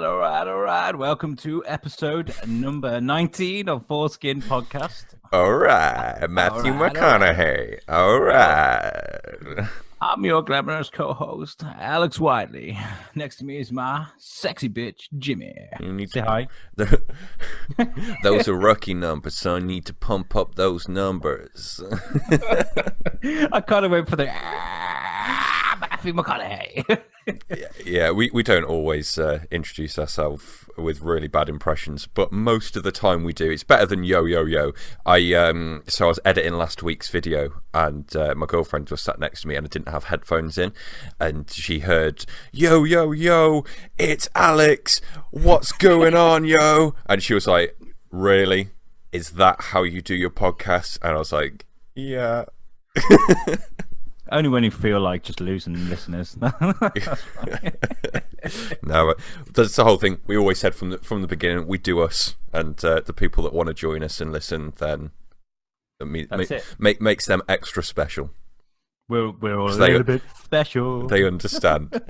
All right. Welcome to episode number 19 of Thors-Kin Podcast. All right, Matthew McConaughey. All right. I'm your glamorous co-host, Alex Whiteley. Next to me is my sexy bitch, Jimmy. You need Say hi. Those are rookie numbers, so I need to pump up those numbers. I can't wait for the Matthew McConaughey. Yeah, we don't always introduce ourselves with really bad impressions, but most of the time we do. It's better than yo yo yo. So I was editing last week's video, and my girlfriend was sat next to me, and I didn't have headphones in, and she heard yo yo yo, it's Alex. What's going on, yo? And she was like, "Really? Is that how you do your podcast?" And I was like, "Yeah." Only when you feel like just losing listeners. No, that's the whole thing. We always said from the beginning, we do us, and the people that want to join us and listen, then makes them extra special. We're all a little bit special. They understand.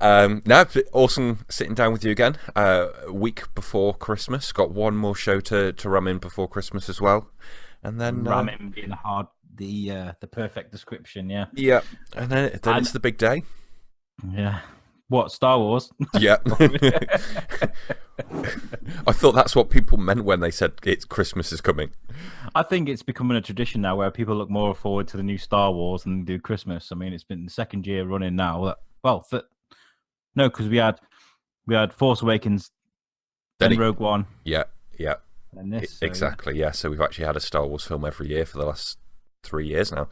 Now, awesome sitting down with you again. A week before Christmas, got one more show to ram in before Christmas as well, and then ram in being hard. The perfect description, yeah. Yeah, and then it's the big day. Yeah. What, Star Wars? Yeah. I thought that's what people meant when they said it's Christmas is coming. I think it's becoming a tradition now where people look more forward to the new Star Wars than they do Christmas. I mean, it's been the second year running now. Because we had Force Awakens, then Rogue One. Yeah. And this. So, exactly, yeah. So we've actually had a Star Wars film every year for the last 3 years now.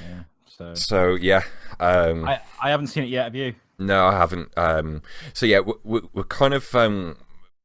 Yeah. So yeah. I haven't seen it yet. Have you? No, I haven't. So yeah, we're kind of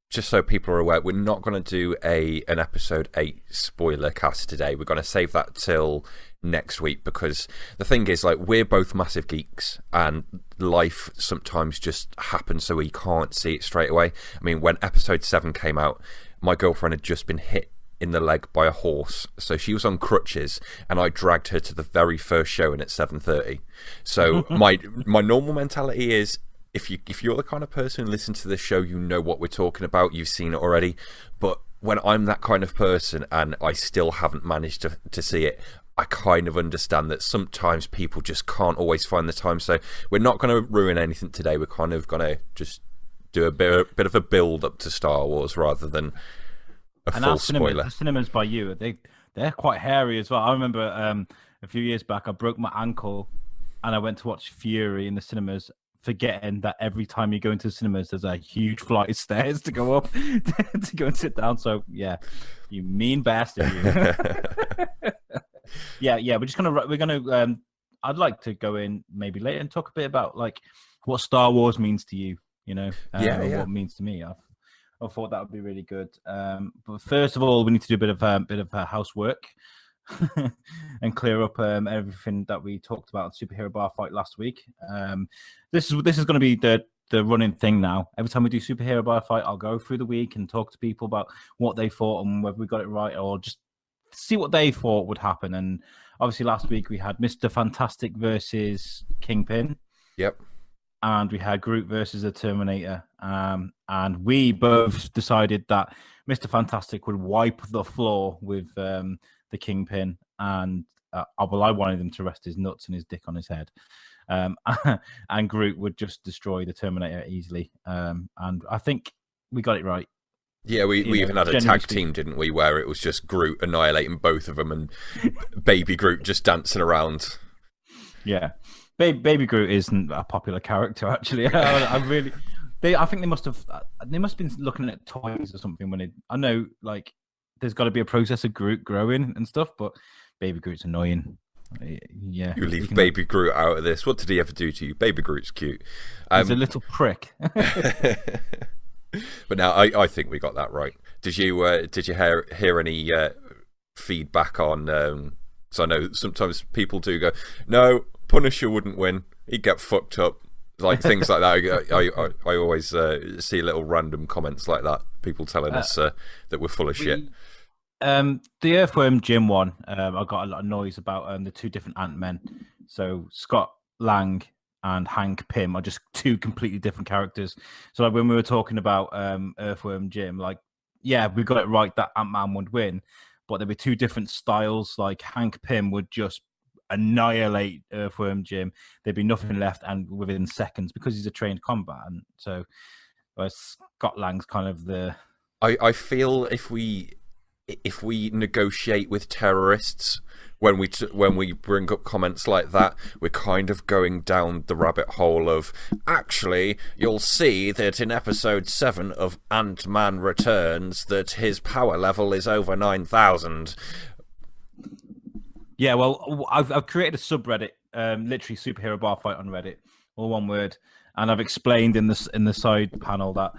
just so people are aware, we're not going to do an episode 8 spoiler cast today. We're going to save that till next week, because the thing is, like, we're both massive geeks and life sometimes just happens, so we can't see it straight away. I mean, when episode 7 came out, my girlfriend had just been hit in the leg by a horse, so she was on crutches, and I dragged her to the very first showing at 7:30. So my normal mentality is, if you're the kind of person who listens to this show, you know what we're talking about, you've seen it already. But when I'm that kind of person and I still haven't managed to see it, I kind of understand that sometimes people just can't always find the time. So we're not going to ruin anything today. We're kind of going to just do a bit of a build up to Star Wars rather than a full spoiler. The cinemas by you, they're quite hairy as well. I remember a few years back, I broke my ankle and I went to watch Fury in the cinemas, forgetting that every time you go into the cinemas, there's a huge flight of stairs to go up to go and sit down. So yeah, you mean bastard. You. yeah. We're gonna. I'd like to go in maybe later and talk a bit about like what Star Wars means to you. You know, what it means to me. I thought that would be really good. But first of all, we need to do a bit of housework and clear up everything that we talked about in Superhero Bar Fight last week. This is going to be the running thing now. Every time we do Superhero Bar Fight, I'll go through the week and talk to people about what they thought and whether we got it right, or just see what they thought would happen. And obviously last week we had Mr. Fantastic versus Kingpin. Yep. And we had Groot versus the Terminator. And we both decided that Mr. Fantastic would wipe the floor with the Kingpin. And I wanted him to rest his nuts and his dick on his head. And Groot would just destroy the Terminator easily. And I think we got it right. Yeah, we even had a tag team, didn't we, where it was just Groot annihilating both of them and baby Groot just dancing around. Yeah. Baby Groot isn't a popular character, actually. I think they must have been looking at toys or something I know, like, there's got to be a process of Groot growing and stuff, but Baby Groot's annoying. Yeah, you leave Baby Groot out of this. What did he ever do to you? Baby Groot's cute. He's a little prick. But now I think we got that right. Did you hear any feedback on? So I know sometimes people do go, no, Punisher wouldn't win. He'd get fucked up. Like things like that. I always see little random comments like that. People telling us that we're full of shit. The Earthworm Jim one, I got a lot of noise about the two different Ant-Men. So Scott Lang and Hank Pym are just two completely different characters. So like when we were talking about Earthworm Jim, like, yeah, we got it right that Ant-Man would win, but there'd be two different styles. Like Hank Pym would just annihilate Earthworm Jim. There'd be nothing left, and within seconds, because he's a trained combatant. So Scott Lang's kind of the... I feel if we negotiate with terrorists when we bring up comments like that, we're kind of going down the rabbit hole of, actually, you'll see that in episode 7 of Ant-Man Returns that his power level is over 9,000. Yeah, well, I've created a subreddit, literally superhero bar fight on Reddit, all one word, and I've explained in the side panel that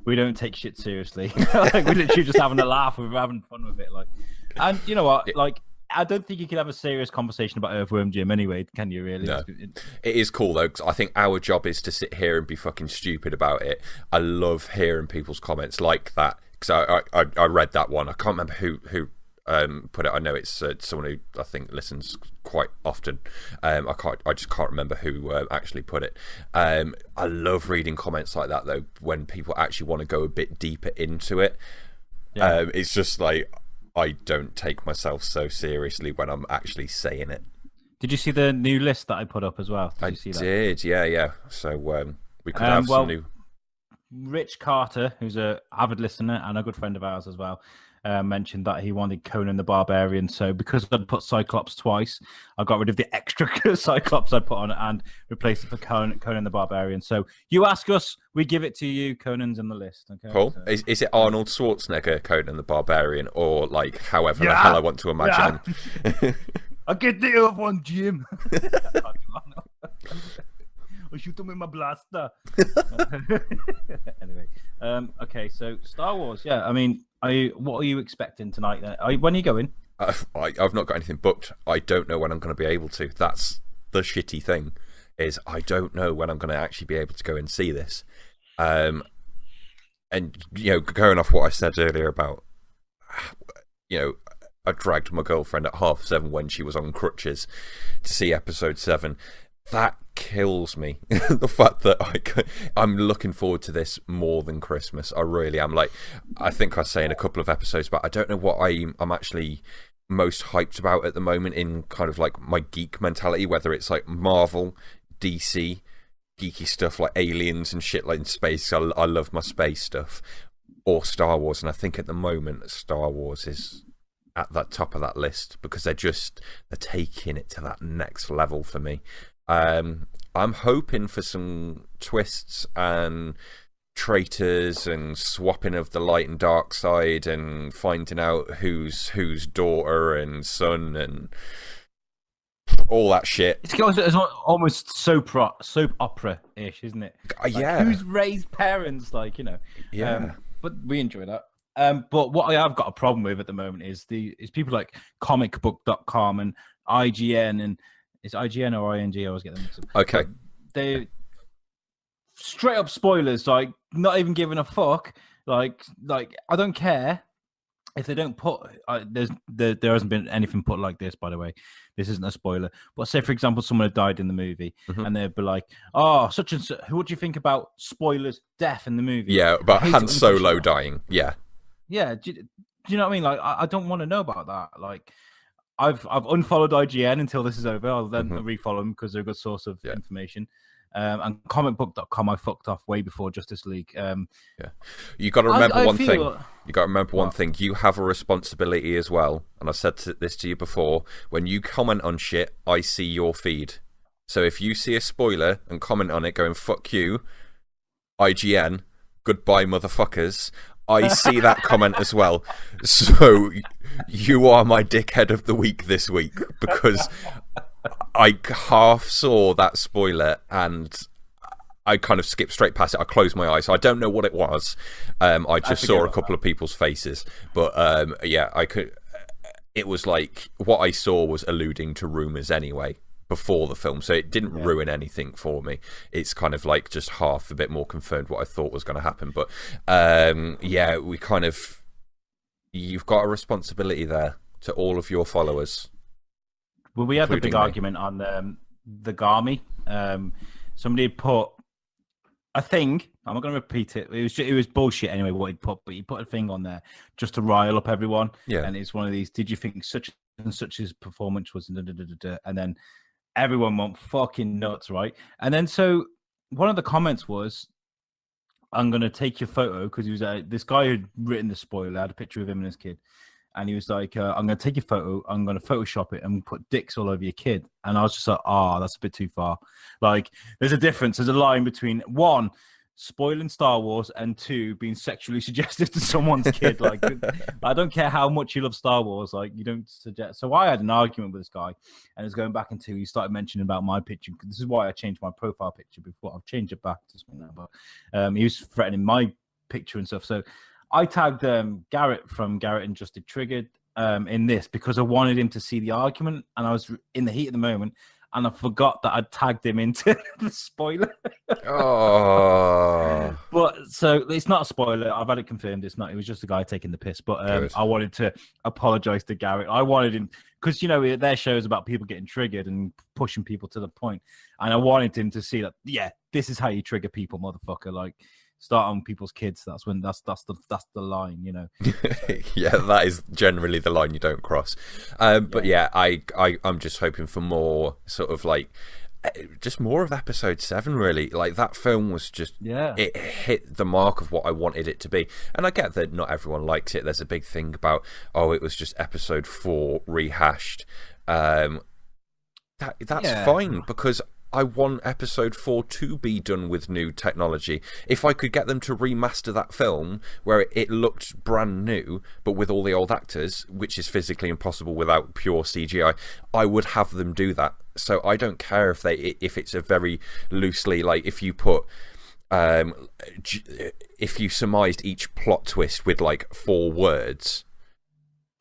we don't take shit seriously. Like, we're literally just having a laugh, we're having fun with it. Like, and you know what? Like, I don't think you can have a serious conversation about Earthworm Jim anyway, can you? Really? No. It is cool though, because I think our job is to sit here and be fucking stupid about it. I love hearing people's comments like that, because I read that one. I can't remember who put it. I know it's someone who I think listens quite often. I just can't remember who actually put it. I love reading comments like that though, when people actually want to go a bit deeper into it. Yeah. It's just like, I don't take myself so seriously when I'm actually saying it. Did you see the new list that I put up as well? Did you see that? Did, yeah. So we could have some new... Rich Carter, who's an avid listener and a good friend of ours as well, mentioned that he wanted Conan the Barbarian. So because I'd put Cyclops twice, I got rid of the extra Cyclops I put on it and replaced it for Conan the Barbarian. So you ask us, we give it to you. Conan's in the list. Okay. Cool. So, is it Arnold Schwarzenegger, Conan the Barbarian, or like however the hell I want to imagine him? I get the other one, Jim. I shoot him with my blaster. Anyway, okay, so Star Wars. Yeah, I mean, what are you expecting tonight? When are you going? I've not got anything booked. I don't know when I'm going to be able to. That's the shitty thing, is I don't know when I'm going to actually be able to go and see this. And you know, going off what I said earlier about, you know, I dragged my girlfriend at 7:30 when she was on crutches to see episode 7. That kills me. The fact that I'm looking forward to this more than Christmas. I really am. Like, I think I say in a couple of episodes, but I don't know what I'm actually most hyped about at the moment in kind of like my geek mentality, whether it's like Marvel, DC, geeky stuff like aliens and shit like in space. I love my space stuff, or Star Wars. And I think at the moment Star Wars is at that top of that list because they're taking it to that next level for me. I'm hoping for some twists and traitors and swapping of the light and dark side and finding out who's daughter and son and all that shit. It's almost soap opera-ish, isn't it? Like, yeah. Who's raised parents, like, you know? Yeah. But we enjoy that. But what I have got a problem with at the moment is people like comicbook.com and IGN and... It's IGN or ING? I always get them mixed up. Okay. But they straight up spoilers, like not even giving a fuck. Like I don't care if they don't put. There hasn't been anything put like this, by the way. This isn't a spoiler. But say, for example, someone had died in the movie, and they'd be like, "Oh, such and such. What do you think about spoilers? Death in the movie?" Yeah, but Han Solo dying. Yeah. Yeah. Do you know what I mean? Like, I don't want to know about that. Like. I've unfollowed IGN until this is over. I'll then refollow them because they're a good source of information. And comicbook.com I fucked off way before Justice League. Yeah, you got to remember one thing. You got to remember one thing. You have a responsibility as well. And I've said this to you before. When you comment on shit, I see your feed. So if you see a spoiler and comment on it, going "fuck you," IGN, goodbye motherfuckers. I see that comment as well. So you are my dickhead of the week this week because I half saw that spoiler and I kind of skipped straight past it. I closed my eyes. So I don't know what it was. I just saw a couple of people's faces. But yeah, it was like what I saw was alluding to rumours anyway before the film, so it didn't ruin anything for me. It's kind of like just half a bit more confirmed what I thought was going to happen. But yeah, you've got a responsibility there to all of your followers. Well, we had the big argument on the Garmy. somebody had put a thing. I'm not going to repeat it. It was bullshit anyway what he'd put, but he put a thing on there just to rile up everyone. Yeah. And it's one of these. Did you think such and such's performance was? And then everyone went fucking nuts, right? And then so one of the comments was, "I'm going to take your photo," because he was this guy who'd written the spoiler. Had a picture of him and his kid. And he was like, "I'm going to take your photo. I'm going to Photoshop it and put dicks all over your kid." And I was just like, that's a bit too far. Like, there's a difference. There's a line between, one, spoiling Star Wars, and two, being sexually suggestive to someone's kid. Like, I don't care how much you love Star Wars. Like, you don't suggest. So I had an argument with this guy, and it was going back into, he started mentioning about my picture. This is why I changed my profile picture before. I've changed it back to something now. But he was threatening my picture and stuff. So I tagged Garrett from Garrett and Justed Triggered in this because I wanted him to see the argument, and I was in the heat of the moment, and I forgot that I'd tagged him into the spoiler. Oh. But so it's not a spoiler. I've had it confirmed. It's not. It was just a guy taking the piss. But I wanted to apologize to Garrett. I wanted him because their show is about people getting triggered and pushing people to the point, and I wanted him to see that. Yeah, this is how you trigger people, motherfucker. Like, start on people's kids. That's the line, Yeah, that is generally the line you don't cross. But yeah, I'm just hoping for more sort of like just more of episode 7, really. Like, that film was just it hit the mark of what I wanted it to be. And I get that not everyone likes it. There's a big thing about, it was just episode 4 rehashed. That's fine, because I want episode 4 to be done with new technology. If I could get them to remaster that film where it looked brand new, but with all the old actors, which is physically impossible without pure CGI, I would have them do that. So I don't care if it's a very loosely, like, if you put if you surmised each plot twist with like 4 words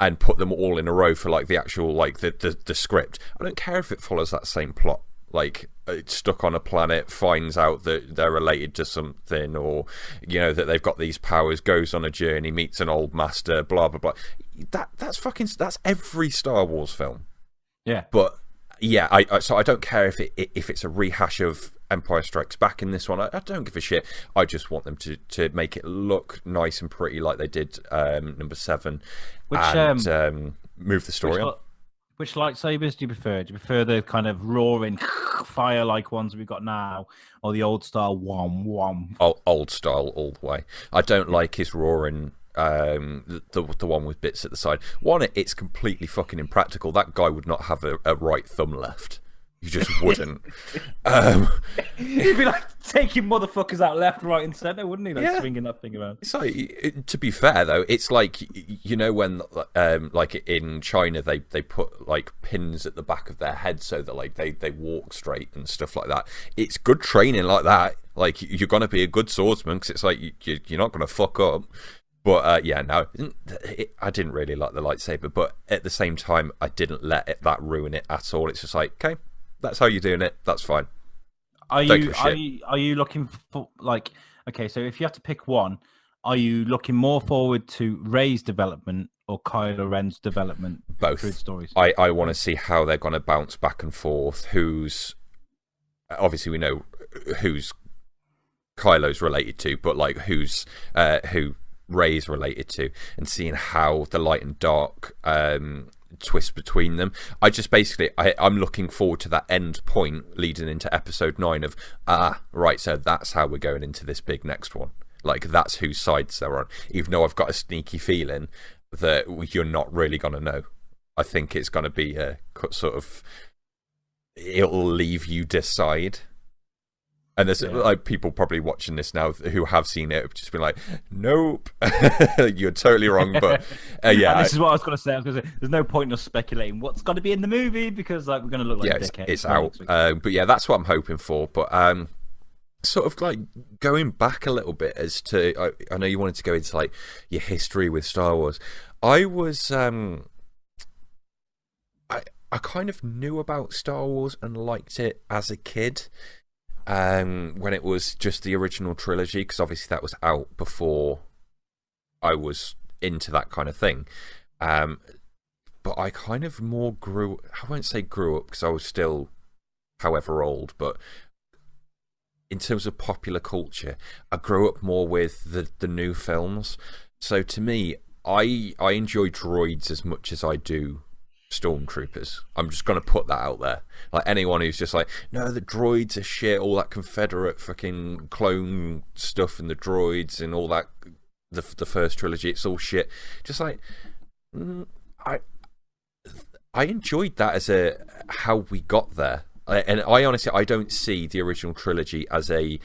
and put them all in a row for like the actual, like, the script, I don't care if it follows that same plot. Like, it's stuck on a planet, finds out that they're related to something, or that they've got these powers, goes on a journey, meets an old master, blah blah blah. That's every Star Wars film. Yeah. But yeah, so I don't care if it's a rehash of Empire Strikes Back in this one. I don't give a shit. I just want them to make it look nice and pretty like they did number 7, and move the story on. Which lightsabers do you prefer? Do you prefer the kind of roaring fire-like ones we've got now, or the old style whom whom? Old style all the way. I don't like his roaring, the one with bits at the side. One, it's completely fucking impractical. That guy would not have a right thumb left. You just wouldn't. He'd be like taking motherfuckers out left, right, and centre, wouldn't he? Like, swinging that thing around. It's like, to be fair though, it's like, when like in China they put like pins at the back of their head so that like they walk straight and stuff like that. It's good training like that. Like, you're gonna be a good swordsman because it's like you're not gonna fuck up. But I didn't really like the lightsaber, but at the same time, I didn't let that ruin it at all. It's just like, okay, that's how you're doing it. That's fine. Are you looking for, like, okay, so if you have to pick one, are you looking more forward to Rey's development or Kylo Ren's development? Both. Through the stories? I want to see how they're going to bounce back and forth. Obviously we know who's Kylo's related to, but like who Rey's related to, and seeing how the light and dark twist between them. I'm looking forward to that end point leading into episode 9 of right, so that's how we're going into this big next one. Like, that's whose sides they're on, even though I've got a sneaky feeling that you're not really going to know. I think it's going to be a sort of, it'll leave you decide. And there's like people probably watching this now who have seen it, just been like, "Nope, you're totally wrong." But yeah, and this is what I was going to say. I was going to say, there's no point in us speculating what's going to be in the movie because like we're going to look like dickheads. It's out. But yeah, that's what I'm hoping for. But sort of like going back a little bit as to, I know you wanted to go into like your history with Star Wars. I was I kind of knew about Star Wars and liked it as a kid. When it was just the original trilogy, because obviously that was out before I was into that kind of thing. But I kind of more I won't say grew up, because I was still however old, but in terms of popular culture, I grew up more with the new films. So to me, I enjoy droids as much as I do stormtroopers. I'm just going to put that out there. Like, anyone who's just like, no, the droids are shit, all that Confederate fucking clone stuff and the droids and all that, the first trilogy, it's all shit. Just like, I enjoyed that as how we got there. And I honestly, I don't see the original trilogy as a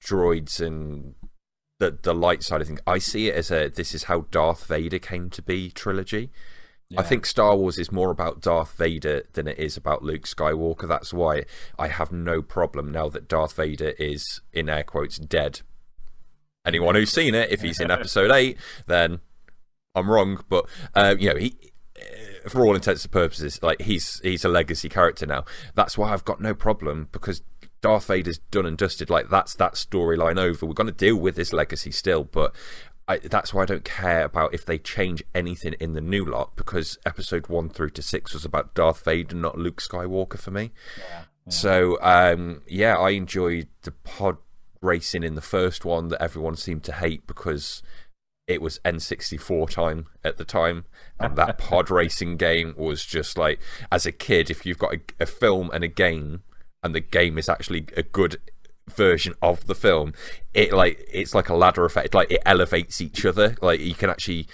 droids and the light side of things. I see it as this is how Darth Vader came to be trilogy. Yeah. I think Star Wars is more about Darth Vader than it is about Luke Skywalker. That's why I have no problem now that Darth Vader is, in air quotes, dead. Anyone who's seen it, if he's in episode 8, then I'm wrong. But he, for all intents and purposes, like he's a legacy character now. That's why I've got no problem, because Darth Vader's done and dusted. Like, that's that storyline over. We're going to deal with this legacy still, but that's why I don't care about if they change anything in the new lot, because episode 1 through to 6 was about Darth Vader, not Luke Skywalker for me. Yeah. So I enjoyed the pod racing in the first one that everyone seemed to hate because it was N64 time at the time, and that pod racing game was just like, as a kid, if you've got a film and a game, and the game is actually a good version of the film, it's like a ladder effect. Like, it elevates each other. Like, you can actually,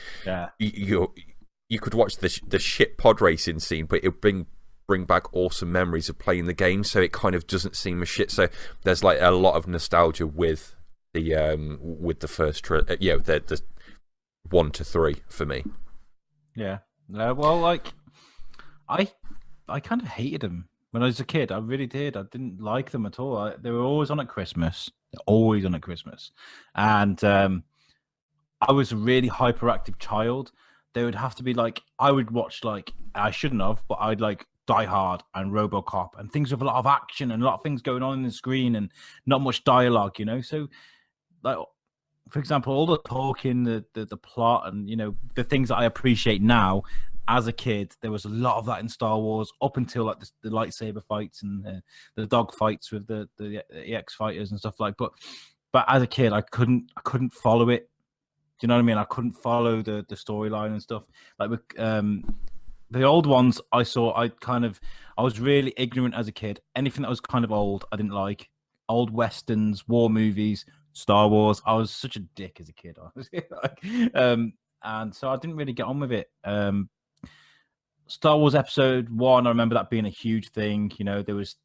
you could watch the shit pod racing scene, but it would bring back awesome memories of playing the game. So it kind of doesn't seem as shit. So there's like a lot of nostalgia with the first, the 1 to 3 for me. Yeah. Well, like, I kind of hated them when I was a kid. I really did. I didn't like them at all. They were always on at Christmas. And I was a really hyperactive child. They would have to be like, I would watch, like, I shouldn't have, but I'd like Die Hard and RoboCop and things with a lot of action and a lot of things going on in the screen and not much dialogue, So, like, for example, all the talking, the plot, and the things that I appreciate now. As a kid, there was a lot of that in Star Wars, up until like the lightsaber fights and the dog fights with the EX fighters and stuff like. But as a kid, I couldn't follow it. Do you know what I mean? I couldn't follow the storyline and stuff. Like with the old ones, I was really ignorant as a kid. Anything that was kind of old, I didn't like. Old westerns, war movies, Star Wars. I was such a dick as a kid. And so I didn't really get on with it. Star Wars Episode 1, I remember that being a huge thing. It was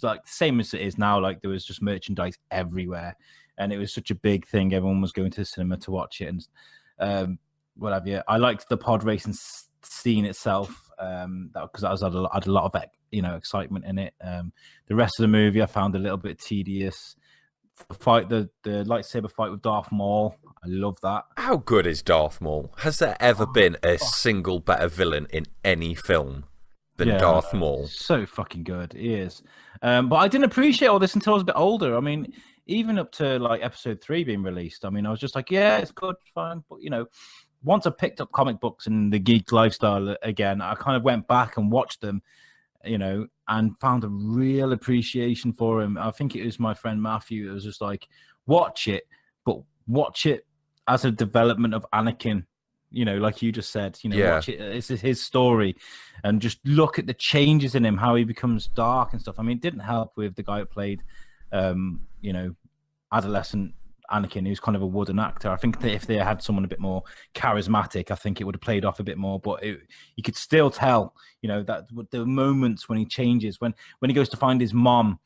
like the same as it is now. Like, there was just merchandise everywhere, and it was such a big thing. Everyone was going to the cinema to watch it, and what have you. I liked the pod racing scene itself, because that had a lot of excitement in it. The rest of the movie I found a little bit tedious. The lightsaber fight with Darth Maul, I love that. How good is Darth Maul? Has there ever been a single better villain in any film than Darth Maul? So fucking good, he is. But I didn't appreciate all this until I was a bit older. I mean, even up to like episode 3 being released, I mean, I was just like, yeah, it's good, fine. But once I picked up comic books and the geek lifestyle again, I kind of went back and watched them, and found a real appreciation for him. I think it was my friend Matthew. It was just like, watch it, but watch it as a development of Anakin, like you just said, watch it. It's his story, and just look at the changes in him, how he becomes dark and stuff. I mean, it didn't help with the guy who played, adolescent Anakin, who's kind of a wooden actor. I think that if they had someone a bit more charismatic, I think it would have played off a bit more. But you could still tell, that the moments when he changes, when he goes to find his mom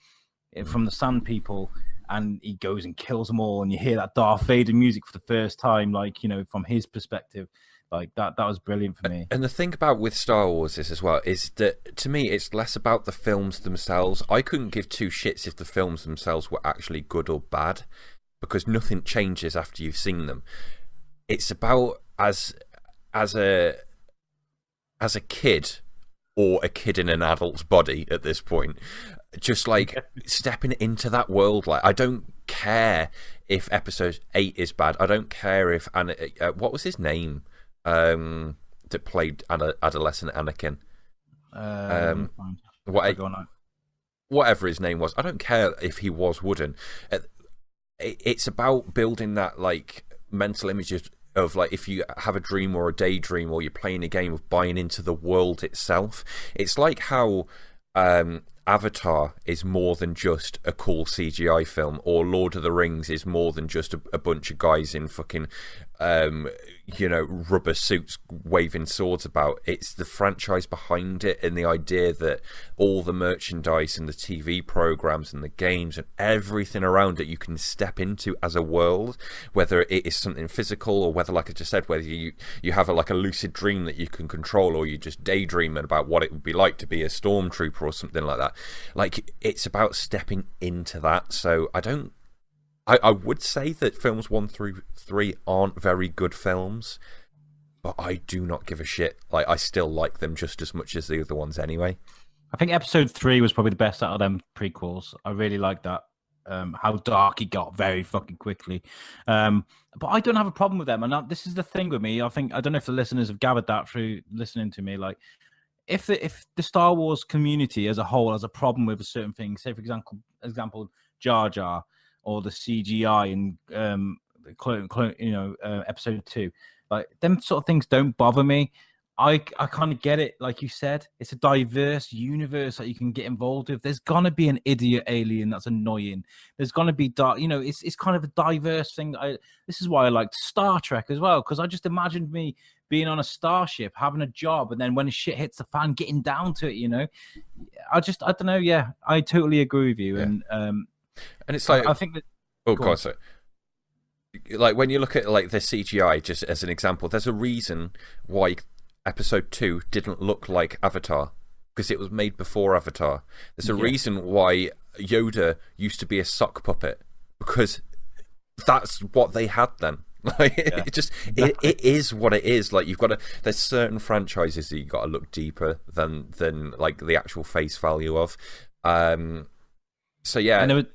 from the Sand People, and he goes and kills them all, and you hear that Darth Vader music for the first time, like, from his perspective. Like, that was brilliant for me. And the thing about with Star Wars is, as well, is that to me it's less about the films themselves. I couldn't give two shits if the films themselves were actually good or bad, because nothing changes after you've seen them. It's about as a kid, or a kid in an adult's body at this point, just like stepping into that world. Like, I don't care if episode 8 is bad. I don't care if what was his name that played adolescent Anakin? whatever his name was. I don't care if he was wooden. It's about building that like mental images of like if you have a dream or a daydream or you're playing a game of buying into the world itself. It's like how Avatar is more than just a cool CGI film, or Lord of the Rings is more than just a bunch of guys in fucking rubber suits waving swords about. It's the franchise behind it and the idea that all the merchandise and the TV programs and the games and everything around it you can step into as a world, whether it is something physical or whether, like I just said, whether you have like a lucid dream that you can control, or you just daydreaming about what it would be like to be a stormtrooper or something like that. Like, it's about stepping into that. So I would say that films 1 through 3 aren't very good films, but I do not give a shit. Like, I still like them just as much as the other ones anyway. I think episode 3 was probably the best out of them prequels. I really like that. How dark it got very fucking quickly. But I don't have a problem with them. And this is the thing with me. I don't know if the listeners have gathered that through listening to me. Like, if the Star Wars community as a whole has a problem with a certain thing, say for example, Jar Jar, or the CGI in episode 2, like them sort of things don't bother me. I kind of get it, like you said, it's a diverse universe that you can get involved with. There's gonna be an idiot alien that's annoying. There's gonna be dark, it's kind of a diverse thing. This is why I liked Star Trek as well, because I just imagined me being on a starship, having a job, and then when shit hits the fan, getting down to it. I don't know. Yeah, I totally agree with you, yeah. And it's like, I think that. Oh God, sorry. Like when you look at like the CGI, just as an example, there's a reason why episode 2 didn't look like Avatar, because it was made before Avatar. There's a reason why Yoda used to be a sock puppet, because that's what they had then. Like, it is what it is. Like, there's certain franchises that you got to look deeper than like the actual face value of. So yeah. And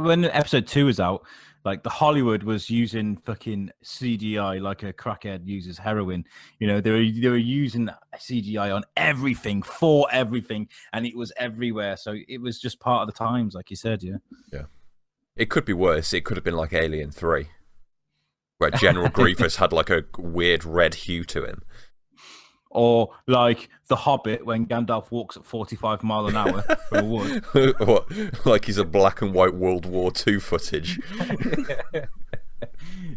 when episode 2 was out, like the Hollywood was using fucking CGI like a crackhead uses heroin. They were using CGI on everything for everything, and it was everywhere. So it was just part of the times, like you said. Yeah. It could be worse. It could have been like Alien 3, where General Grievous had like a weird red hue to him. Or like The Hobbit, when Gandalf walks at 45 miles an hour through a wood. What? Like he's a black and white World War II footage.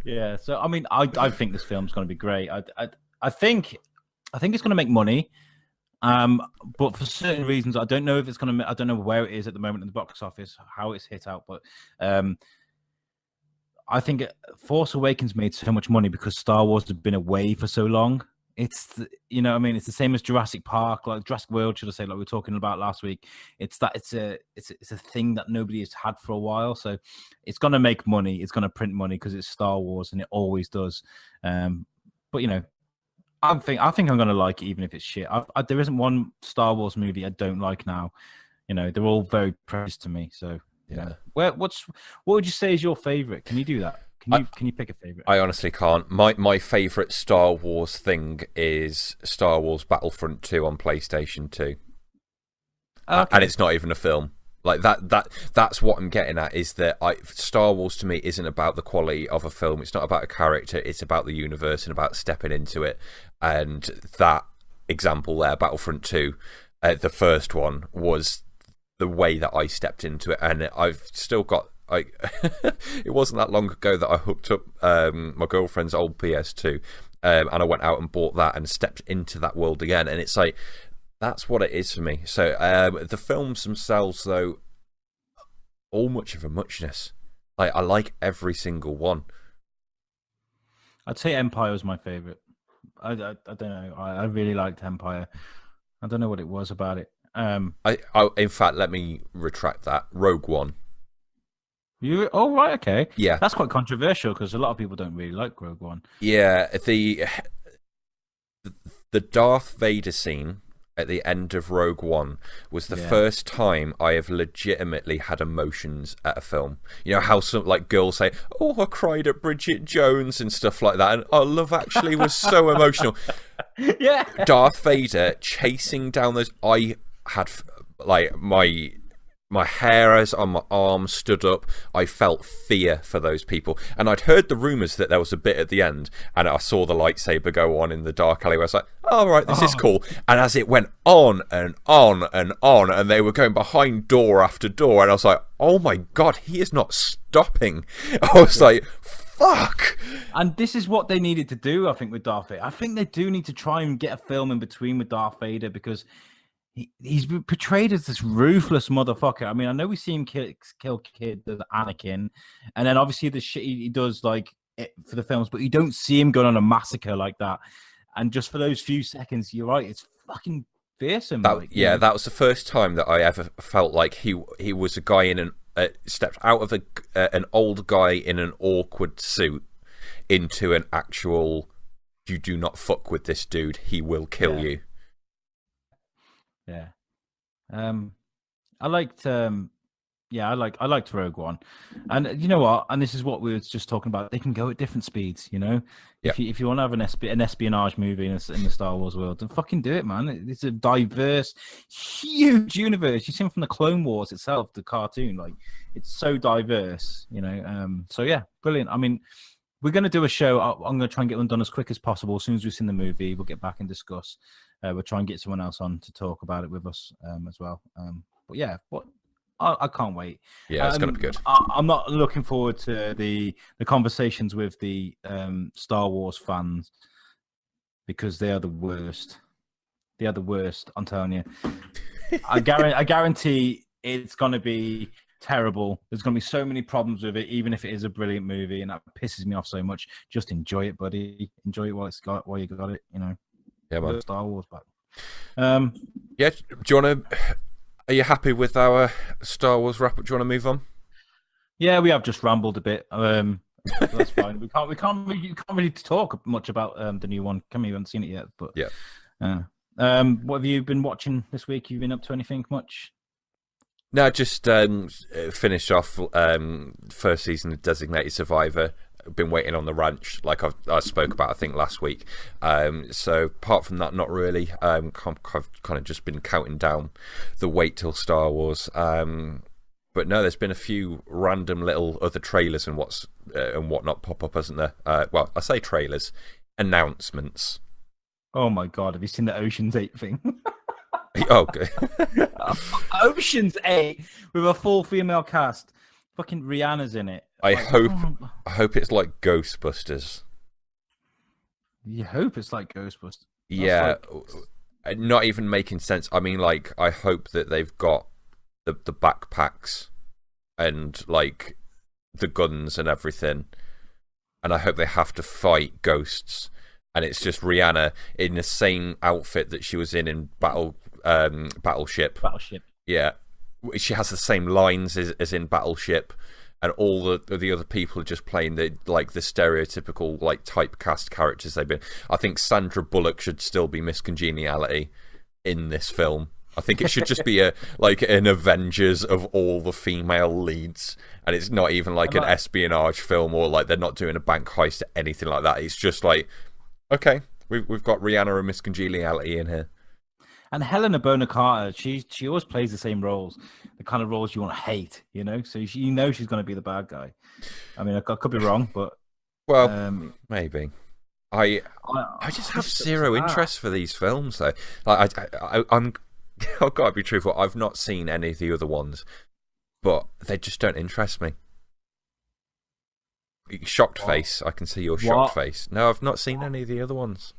Yeah. So I mean, I think this film's going to be great. I think it's going to make money. But for certain reasons, I don't know if it's going to. I don't know where it is at the moment in the box office, how it's hit out, but I think Force Awakens made so much money because Star Wars had been away for so long. It's it's the same as Jurassic Park, like Jurassic World, should I say, like we were talking about last week. It's a thing that nobody has had for a while, so it's gonna make money. It's gonna print money because it's Star Wars, and it always does. But I think I'm gonna like it even if it's shit. There isn't one Star Wars movie I don't like now. They're all very precious to me. So yeah. What would you say is your favorite? Can you do that? Can you pick a favorite? I honestly can't. My favorite Star Wars thing is Star Wars Battlefront 2 on PlayStation 2. Okay. And it's not even a film. Like that's what I'm getting at, is that Star Wars to me isn't about the quality of a film. It's not about a character. It's about the universe and about stepping into it. And that example there, Battlefront 2, the first one, was the way that I stepped into it. And I've still got... it wasn't that long ago that I hooked up my girlfriend's old PS2 and I went out and bought that and stepped into that world again, and it's like, that's what it is for me. So the films themselves, though, all much of a muchness. Like, I like every single one. I'd say Empire was my favorite. I don't know, I really liked Empire. I don't know what it was about it. In fact, let me retract that. Rogue One. Right, okay. Yeah. That's quite controversial because a lot of people don't really like Rogue One. Yeah, the Darth Vader scene at the end of Rogue One was the first time I have legitimately had emotions at a film. You know how some like girls say, "Oh, I cried at Bridget Jones" and stuff like that, and Love Actually was so emotional. Yeah. Darth Vader chasing down those... I had like my hairs on my arms stood up. I felt fear for those people. And I'd heard the rumours that there was a bit at the end, and I saw the lightsaber go on in the dark alleyway. I was like, oh, right, this is cool. And as it went on and on and on, and they were going behind door after door, and I was like, oh my God, he is not stopping. I was like, fuck. And this is what they needed to do, I think, with Darth Vader. I think they do need to try and get a film in between with Darth Vader, because he's portrayed as this ruthless motherfucker. I mean, I know we see him kill kids as Anakin, and then obviously the shit he does like for the films, but you don't see him going on a massacre like that. And just for those few seconds, you're right, it's fucking fearsome. That was the first time that I ever felt like he was a guy in stepped out of an old guy in an awkward suit into an actual, you do not fuck with this dude, he will kill you. Yeah. I liked Rogue One. And you know what? And this is what we were just talking about. They can go at different speeds, you know? Yeah. If you want to have an espionage movie in the Star Wars world, then fucking do it, man. It's a diverse, huge universe. You see it from the Clone Wars itself, the cartoon. Like, it's so diverse, you know? So yeah, brilliant. I mean, we're going to do a show. I'm going to try and get them done as quick as possible. As soon as we've seen the movie, we'll get back and discuss. We'll try and get someone else on to talk about it with us as well. But yeah, I can't wait. Yeah, it's going to be good. I'm not looking forward to the conversations with the Star Wars fans, because they are the worst. They are the worst, I'm telling you. I guarantee it's going to be terrible. There's going to be so many problems with it, even if it is a brilliant movie, and that pisses me off so much. Just enjoy it, buddy. Enjoy it while you got it, you know. Yeah, man. Star Wars back. Yeah, do you want to? Are you happy with our Star Wars wrap up? Do you want to move on? Yeah, we have just rambled a bit. That's fine. We can't really talk much about the new one. We haven't seen it yet, but yeah. What have you been watching this week? You been up to anything much? No, just finished off first season of Designated Survivor. Been waiting on the ranch, like I spoke about, I think, last week. So apart from that, not really. I've kind of just been counting down the wait till Star Wars. But no, there's been a few random little other trailers and whatnot pop up, hasn't there? Well, I say trailers, announcements. Oh my God, have you seen the Ocean's 8 thing? Oh, good. Ocean's 8 with a full female cast. Fucking Rihanna's in it. I hope it's like Ghostbusters. You hope it's like Ghostbusters. Yeah, not even making sense. I mean, like, I hope that they've got the backpacks and like the guns and everything, and I hope they have to fight ghosts, and it's just Rihanna in the same outfit that she was in Battleship. Battleship. Yeah, she has the same lines as in Battleship. And all the other people are just playing the stereotypical like typecast characters they've been. I think Sandra Bullock should still be Miss Congeniality in this film. I think it should just be an Avengers of all the female leads, and it's not even like an espionage film, or like they're not doing a bank heist or anything like that. It's just like, okay, we've got Rihanna and Miss Congeniality in here. And Helena Bonham Carter, she always plays the same roles, the kind of roles you want to hate, you know? So she's going to be the bad guy. I mean, I could be wrong, but... Well, maybe. I just have zero interest for these films, though. Like, I've got to be truthful, I've not seen any of the other ones, but they just don't interest me. Shocked face, I can see your shocked face. No, I've not seen any of the other ones.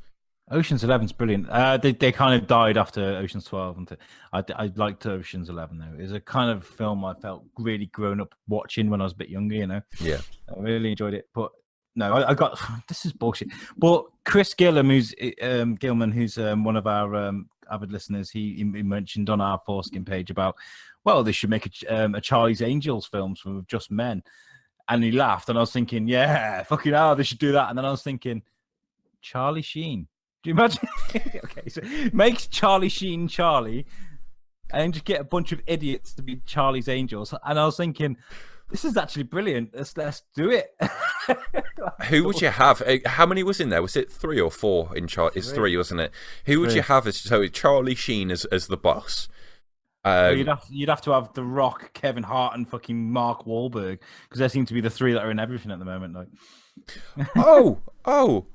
Ocean's 11's brilliant. They kind of died after Ocean's 12. And I liked Ocean's 11 though. It was a kind of film I felt really grown up watching when I was a bit younger. You know. Yeah. I really enjoyed it. But no, I got this is bullshit. But Chris Gilman, who's one of our avid listeners, he mentioned on our Thors-Kin page about, well, they should make a Charlie's Angels films from just men, and he laughed, and I was thinking, yeah, fucking hell, they should do that. And then I was thinking, Charlie Sheen. Do you imagine? Okay, so makes Charlie Sheen Charlie, and just get a bunch of idiots to be Charlie's Angels. And I was thinking, this is actually brilliant. Let's do it. Who would you have? How many was in there? Was it 3 or 4 in Charlie? It's 3, wasn't it? Who would you have as Charlie Sheen as the boss? Well, you'd have to have The Rock, Kevin Hart, and fucking Mark Wahlberg, because they seem to be the three that are in everything at the moment. Like, oh,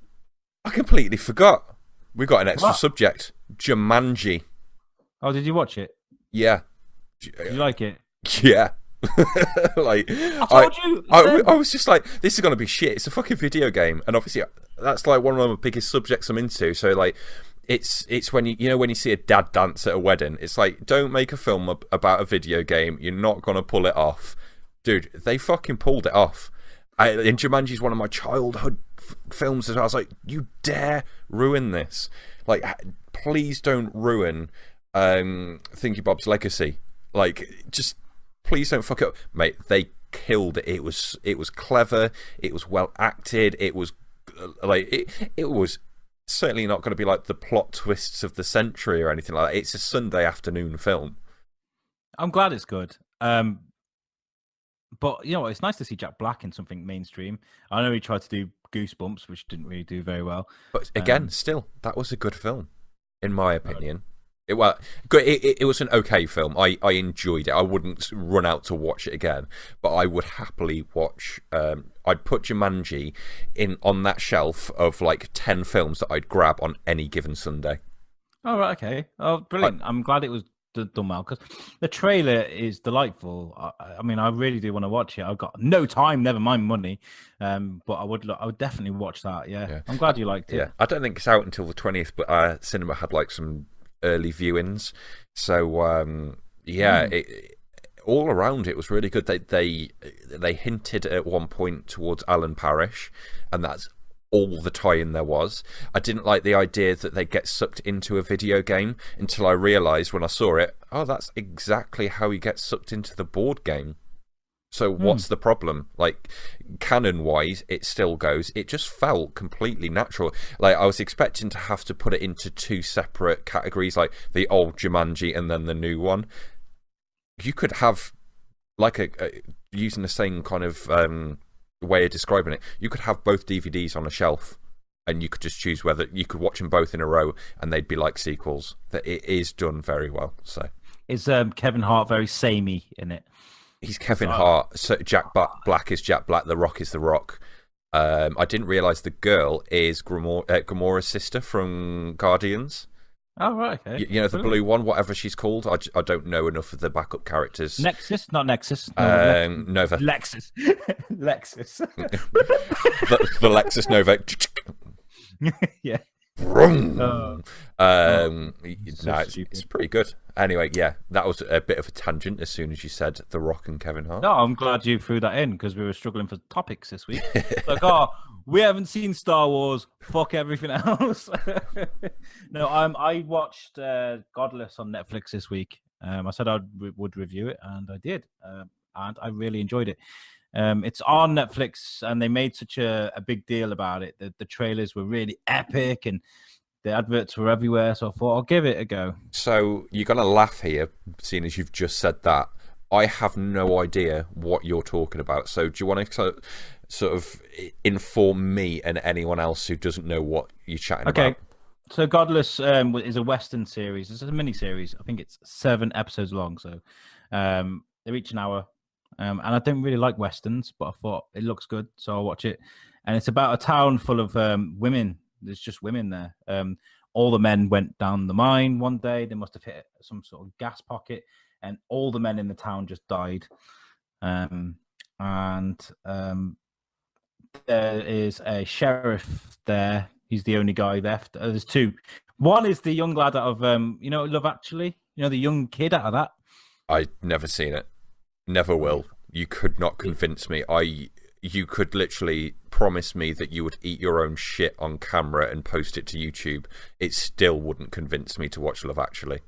I completely forgot. We got an extra What? subject. Jumanji. Oh, did you watch it? Yeah. Did you like it? Yeah. Like I told you. I was just like, this is gonna be shit. It's a fucking video game, and obviously that's like one of the biggest subjects I'm into. So like, it's when when you see a dad dance at a wedding, it's like, don't make a film about a video game. You're not gonna pull it off, dude. They fucking pulled it off. And Jumanji's one of my childhood films as well. I was like, you dare ruin this? Like, please don't ruin Thingy Bob's legacy. Like, just please don't fuck it up, mate. They killed it. It was clever. It was well acted. It was like it was certainly not going to be like the plot twists of the century or anything like that. It's a Sunday afternoon film. I'm glad it's good. But it's nice to see Jack Black in something mainstream. I know he tried to do Goosebumps, which didn't really do very well. But again, still, that was a good film, in my opinion. It was an okay film. I enjoyed it. I wouldn't run out to watch it again, but I would happily watch. I'd put Jumanji on that shelf of like 10 films that I'd grab on any given Sunday. Oh, right, okay. Oh, brilliant. I'm glad it was done well, because the trailer is delightful. I mean, I really do want to watch it. I've got no time, never mind money, but I would definitely watch that. Yeah. I'm glad you liked it. Yeah, I don't think it's out until the 20th, but cinema had like some early viewings, so all around it was really good. They hinted at one point towards Alan Parrish, and that's all the tie-in there was. I didn't like the idea that they get sucked into a video game until I realised when I saw it, oh, that's exactly how he gets sucked into the board game. So what's the problem? Like, canon-wise, it still goes. It just felt completely natural. Like, I was expecting to have to put it into two separate categories, like the old Jumanji and then the new one. You could have, like, using the same kind of way of describing it, you could have both DVDs on a shelf, and you could just choose whether you could watch them both in a row, and they'd be like sequels. That it is done very well. So, is Kevin Hart very samey in it? He's Kevin Hart. So Jack Black is Jack Black. The Rock is The Rock. I didn't realise the girl is Gamora's sister from Guardians. Oh, right, okay. You know, the blue one, whatever she's called. I don't know enough of the backup characters. Not Nexus. Nova. Lexus. Lexus. the Lexus Nova. Yeah. It's pretty good. Anyway, yeah, that was a bit of a tangent as soon as you said The Rock and Kevin Hart. No, I'm glad you threw that in, because we were struggling for topics this week. Like, we haven't seen Star Wars. Fuck everything else. No, I watched Godless on Netflix this week. I said I would review it, and I did, and I really enjoyed it. It's on Netflix, and they made such a big deal about it. The trailers were really epic, and the adverts were everywhere. So I thought I'll give it a go. So you're gonna laugh here, seeing as you've just said that. I have no idea what you're talking about. So do you want to sort of inform me and anyone else who doesn't know what you're chatting about? Okay. So Godless is a Western series. It's a mini series. I think it's 7 episodes long. So they're each an hour. And I don't really like Westerns, but I thought it looks good, so I'll watch it. And it's about a town full of women. There's just women there. All the men went down the mine one day. They must have hit some sort of gas pocket, and all the men in the town just died. There is a sheriff there. He's the only guy left. There's 2. One is the young lad out of Love Actually. The young kid out of that. I've never seen it. Never will. You could not convince me. You could literally promise me that you would eat your own shit on camera and post it to YouTube. It still wouldn't convince me to watch Love Actually.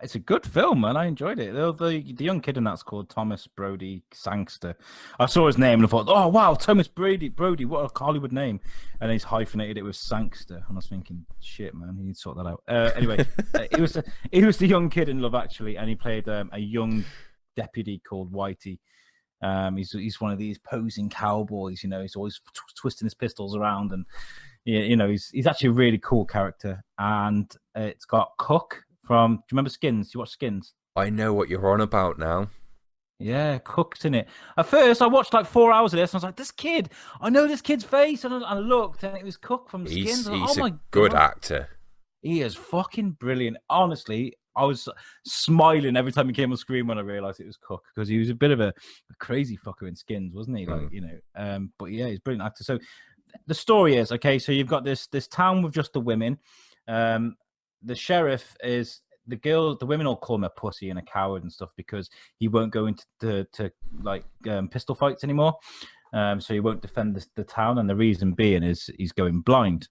It's a good film, man. I enjoyed it. The young kid in that's called Thomas Brody Sangster. I saw his name and I thought, oh, wow, Thomas Brody, what a Hollywood name. And he's hyphenated it with Sangster. And I was thinking, shit, man, you need to sort that out. Anyway, he was the young kid in Love Actually, and he played a young deputy called Whitey. He's one of these posing cowboys. He's always twisting his pistols around, and he's actually a really cool character. And it's got Cook from. Do you remember Skins? You watch Skins? I know what you're on about now. Yeah, Cook's in it. At first, I watched like 4 hours of this, and I was like, "This kid, I know this kid's face," and I looked, and it was Cook from Skins. He's Oh my a good God. actor. He is fucking brilliant. Honestly, I was smiling every time he came on screen when I realized it was Cook, because he was a bit of a crazy fucker in Skins, wasn't he? Like, but yeah, he's a brilliant actor. So the story is, okay, so you've got this town with just the women. The sheriff is the women all call him a pussy and a coward and stuff because he won't go into pistol fights anymore. So he won't defend the town, and the reason being is he's going blind.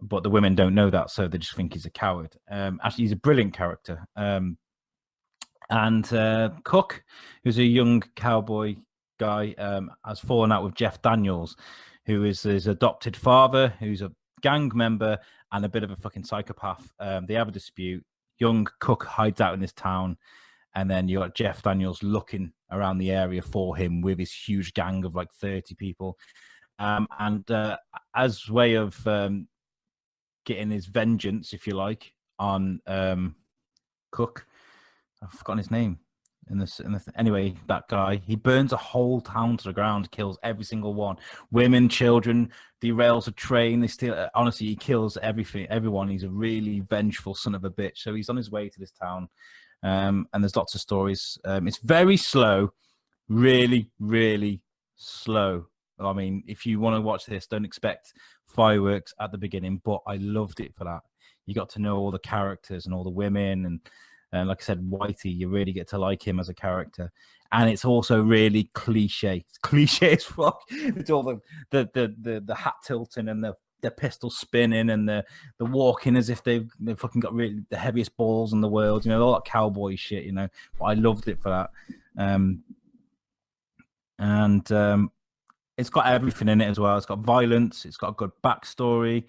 But the women don't know that, so they just think he's a coward. Actually, he's a brilliant character. And Cook, who's a young cowboy guy, has fallen out with Jeff Daniels, who is his adopted father, who's a gang member and a bit of a fucking psychopath. They have a dispute. Young Cook hides out in this town, and then you got Jeff Daniels looking around the area for him with his huge gang of like 30 people. And as way of getting his vengeance, if you like, on Cook, I've forgotten his name. Anyway, that guy, he burns a whole town to the ground, kills every single one, women, children, derails a train. They steal. Honestly, he kills everyone. He's a really vengeful son of a bitch. So he's on his way to this town, and there's lots of stories. It's very slow, really, really slow. I mean, if you want to watch this, don't expect fireworks at the beginning, but I loved it for that. You got to know all the characters and all the women, and like I said, Whitey, you really get to like him as a character. And it's also really cliche. It's cliche as fuck. It's all the hat tilting and the pistol spinning and the walking as if they've fucking got really the heaviest balls in the world, all that cowboy shit, But I loved it for that. It's got everything in it as well. It's got violence. It's got a good backstory.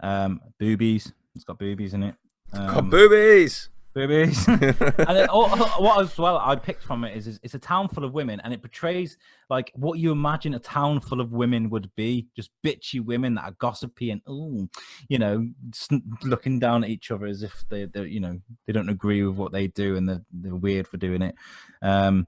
Boobies. It's got boobies in it. Got boobies. Boobies. And what as well I picked from it is it's a town full of women, and it portrays like what you imagine a town full of women would be. Just bitchy women that are gossipy and looking down at each other as if they don't agree with what they do, and they're weird for doing it. And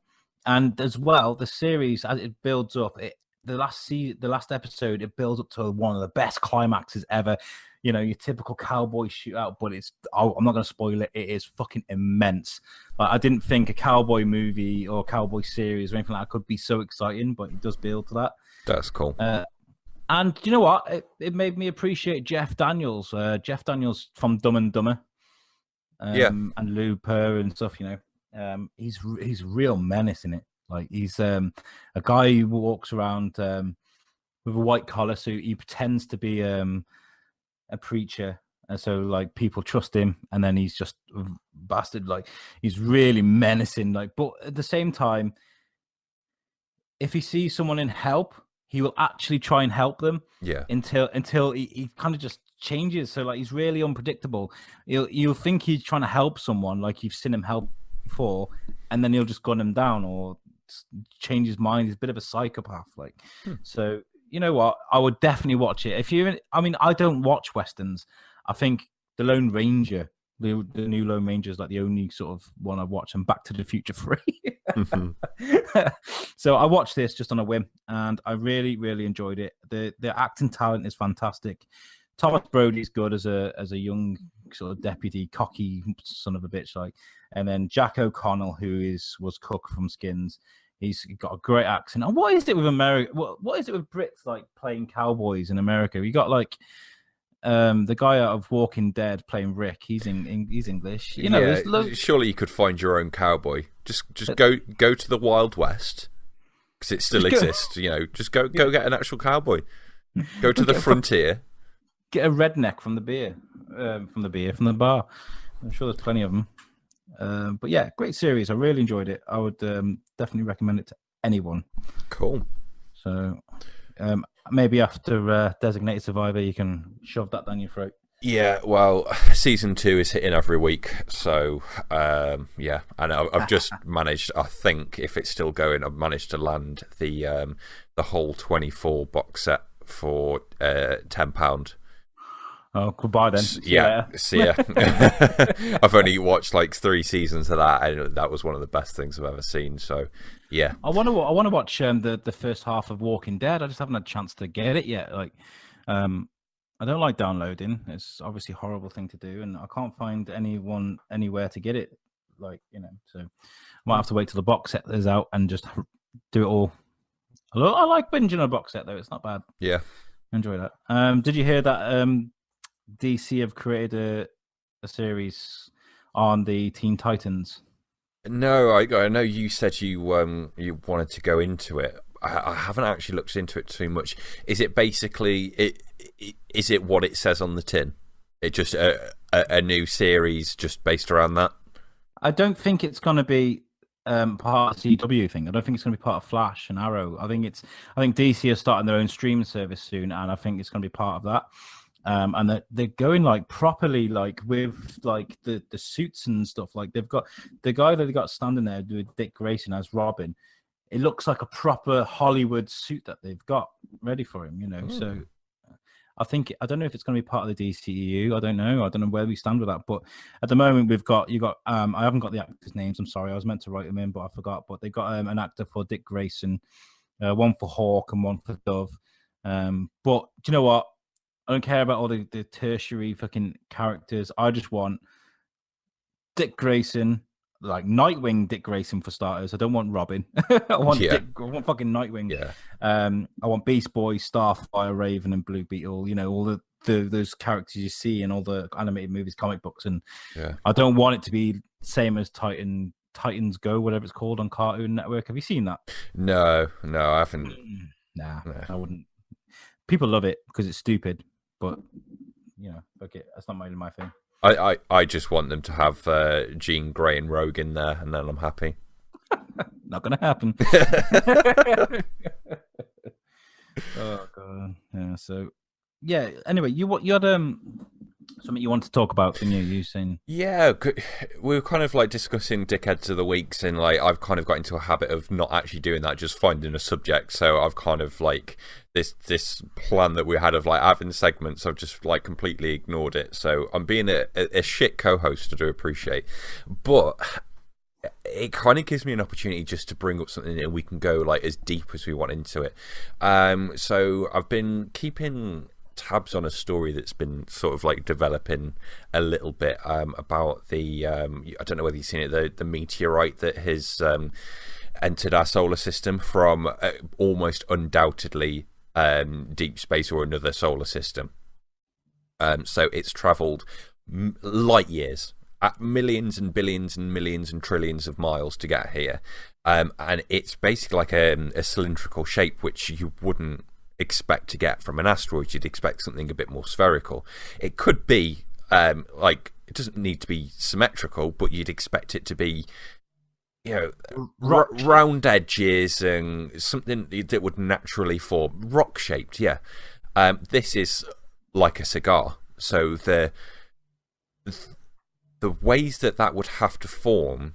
as well, the series, as it builds up, the last episode, it builds up to one of the best climaxes ever. Your typical cowboy shootout, but I'm not going to spoil it. It is fucking immense. Like, I didn't think a cowboy movie or cowboy series or anything like that could be so exciting, but it does build to that. That's cool. And you know what? It made me appreciate Jeff Daniels. Jeff Daniels from Dumb and Dumber. And Looper and stuff, he's a real menace in it. Like, he's a guy who walks around with a white collar suit. He pretends to be a preacher, and so like people trust him, and then he's just a bastard. Like, he's really menacing. Like, but at the same time, if he sees someone in help, he will actually try and help them. Yeah. Until he kind of just changes. So like, he's really unpredictable. You'll think he's trying to help someone, like you've seen him help before, and then he'll just gun him down or change his mind. He's a bit of a psychopath. Like, so. You know what? I would definitely watch it. I don't watch Westerns. I think The Lone Ranger, the new Lone Ranger is like the only sort of one I watch, and Back to the Future 3. So I watched this just on a whim, and I really, really enjoyed it. The acting talent is fantastic. Thomas Brody's good as a young sort of deputy, cocky son of a bitch, like. And then Jack O'Connell, who was Cook from Skins. He's got a great accent. And what is it with America? What is it with Brits like playing cowboys in America? You got like the guy out of Walking Dead playing Rick. He's English. Surely you could find your own cowboy. Just go to the Wild West, because it still exists. Just go get an actual cowboy. Go to the frontier. Get a redneck from the bar. I'm sure there's plenty of them. But yeah, great series. I really enjoyed it. I would definitely recommend it to anyone. Cool. So maybe after Designated Survivor, you can shove that down your throat. Yeah, well, season 2 is hitting every week, so yeah. And I've just managed, I think, if it's still going, I've managed to land the whole 24 box set for £10. Oh, goodbye then. See ya. I've only watched like 3 seasons of that, and that was one of the best things I've ever seen. So, yeah. I want to watch the first half of Walking Dead. I just haven't had a chance to get it yet. Like, I don't like downloading. It's obviously a horrible thing to do, and I can't find anyone anywhere to get it. Like, so I might have to wait till the box set is out and just do it all. I like binging a box set though. It's not bad. Yeah, enjoy that. Did you hear that? DC have created a series on the Teen Titans. No, I know you said you wanted to go into it. I haven't actually looked into it too much. Is it basically is it what it says on the tin? It just a new series just based around that? I don't think it's going to be part of the CW thing. I don't think it's going to be part of Flash and Arrow. I think DC are starting their own streaming service soon, and I think it's going to be part of that. And they're going like properly, like with like the suits and stuff. Like they've got the guy that they got standing there with Dick Grayson as Robin. It looks like a proper Hollywood suit that they've got ready for him, So I don't know if it's going to be part of the DCEU. I don't know where we stand with that. But at the moment, I haven't got the actors' names. I'm sorry, I was meant to write them in, but I forgot. But they got an actor for Dick Grayson, one for Hawk and one for Dove. But do you know what? I don't care about all the tertiary fucking characters. I just want Dick Grayson, like Nightwing Dick Grayson for starters. I don't want Robin. I want fucking Nightwing. Yeah. I want Beast Boy, Starfire, Raven, and Blue Beetle. All those characters you see in all the animated movies, comic books, and I don't want it to be same as Titans Go, whatever it's called on Cartoon Network. Have you seen that? No, I haven't. Nah, I wouldn't. People love it because it's stupid. But fuck it. That's not my thing. I just want them to have Jean Grey and Rogue in there, and then I'm happy. Not gonna happen. Oh god. Yeah. So Anyway, you had something you want to talk about, didn't you? You saying? Yeah, we were kind of like discussing dickheads of the weeks, and like I've kind of got into a habit of not actually doing that, just finding a subject. So I've kind of like this plan that we had of like having segments. I've just like completely ignored it. So I'm being a shit co-host. I do appreciate, but it kind of gives me an opportunity just to bring up something and we can go like as deep as we want into it. So I've been keeping tabs on a story that's been sort of like developing a little bit about the I don't know whether you've seen it, the meteorite that has entered our solar system from almost undoubtedly deep space or another solar system. So it's travelled light years, at millions and billions and millions and trillions of miles to get here, and it's basically like a cylindrical shape which you wouldn't expect to get from an asteroid. You'd expect something a bit more spherical. It could be like, it doesn't need to be symmetrical, but you'd expect it to be, round edges and something that would naturally form, rock shaped. This is like a cigar, so the ways that would have to form,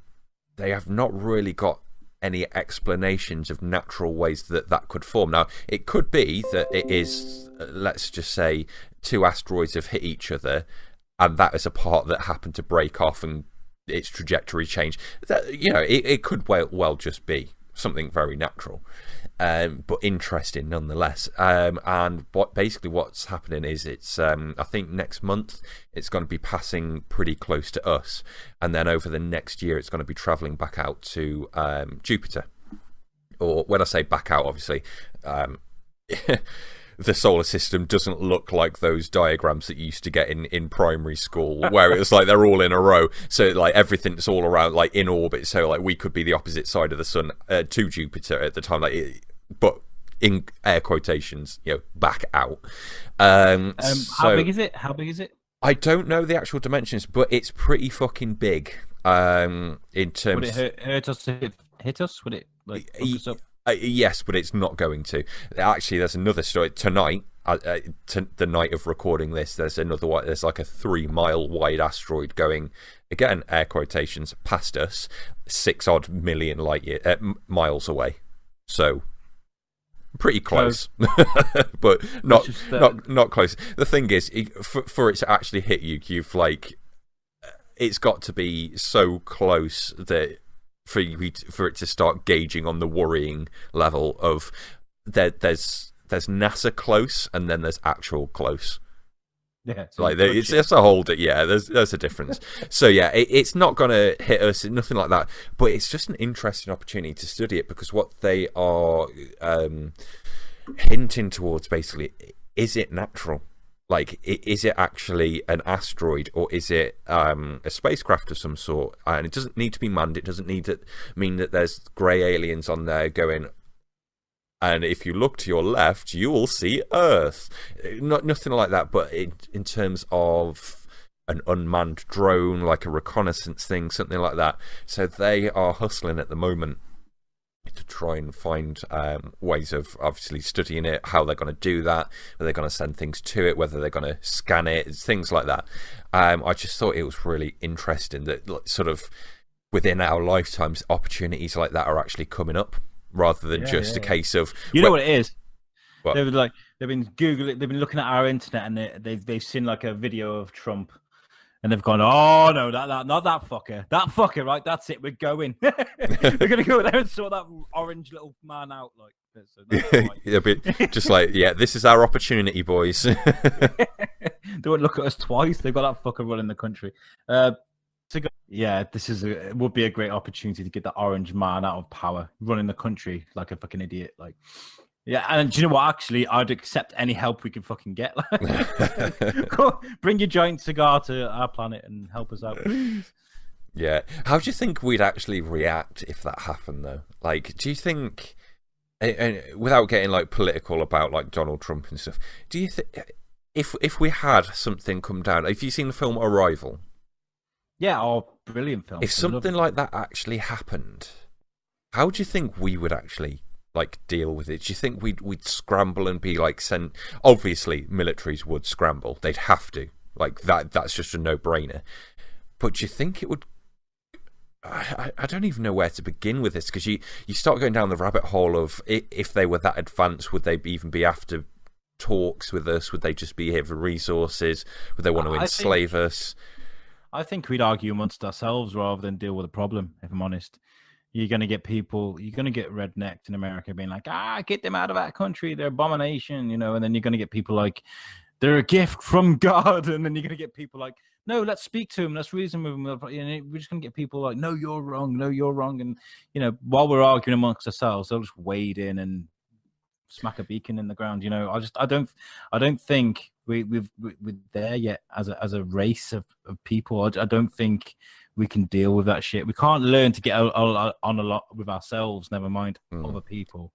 they have not really got any explanations of natural ways that could form. Now, it could be that it is, let's just say, 2 asteroids have hit each other, and that is a part that happened to break off and its trajectory changed. That, it could well just be something very natural, but interesting nonetheless. And what's happening is it's I think next month it's going to be passing pretty close to us, and then over the next year it's going to be travelling back out to Jupiter. Or when I say back out, obviously the solar system doesn't look like those diagrams that you used to get in primary school, where it was like they're all in a row, so like everything's all around like in orbit, so like we could be the opposite side of the sun to Jupiter at the time, like, but in air quotations, back out. How big is it? I don't know the actual dimensions, but it's pretty fucking big. In terms, would it hurt us to hit us? Would it like hook us up? Yes, but it's not going to. Actually, there's another story tonight. The night of recording this, there's another one. There's like a 3-mile wide asteroid going, again, air quotations, past us, 6 odd million light year miles away. So Pretty close, but not close. The thing is, for it to actually hit you, you've like, it's got to be so close that for it to start gauging on the worrying level of there's NASA close and then there's actual close. Yeah, like it's a whole. Yeah, there's a difference. So yeah, it's not gonna hit us, nothing like that. But it's just an interesting opportunity to study it, because what they are hinting towards basically, is it natural? Like, is it actually an asteroid, or is it a spacecraft of some sort? And it doesn't need to be manned. It doesn't need to mean that there's grey aliens on there going, and if you look to your left, you will see Earth. Nothing like that, but in terms of an unmanned drone, like a reconnaissance thing, something like that. So they are hustling at the moment to try and find ways of obviously studying it, how they're going to do that, whether they're going to send things to it, whether they're going to scan it, things like that. I just thought it was really interesting that sort of within our lifetimes, opportunities like that are actually coming up, rather than just a case of... You know what it is? What? They've been Googling, they've been looking at our internet, and they've seen like a video of Trump, and they've gone, oh no, that not that fucker, right? That's it, we're going. We're gonna go there and sort that orange little man out, like. So a bit just like, yeah, this is our opportunity, boys. They won't look at us twice. They've got that fucker running the country. Yeah, it would be a great opportunity to get the orange man out of power, running the country like a fucking idiot. Like, yeah, and do you know what? Actually, I'd accept any help we can fucking get. Bring your giant cigar to our planet and help us out, please. Yeah, how do you think we'd actually react if that happened, though? Like, do you think, and without getting like political about like Donald Trump and stuff, do you think if we had something come down? Have you seen the film Arrival? Yeah, brilliant film. If something like that actually happened, how do you think we would actually like deal with it? Do you think we'd scramble and be like sent? Obviously, militaries would scramble; they'd have to. Like that's just a no-brainer. But do you think it would? I don't even know where to begin with this, because you start going down the rabbit hole of if they were that advanced, would they even be after talks with us? Would they just be here for resources? Would they want to enslave us? I think we'd argue amongst ourselves rather than deal with a problem, if I'm honest. You're going to get rednecked in America being like, get them out of that country. They're abomination, and then you're going to get people like, they're a gift from God. And then you're going to get people like, no, let's speak to them. Let's reason with them. We're just going to get people like, no, you're wrong. No, you're wrong. And, while we're arguing amongst ourselves, they'll just wade in and smack a beacon in the ground. I don't think we're there yet as a race of people. I don't think we can deal with that shit. We can't learn to get on a lot with ourselves, never mind other people.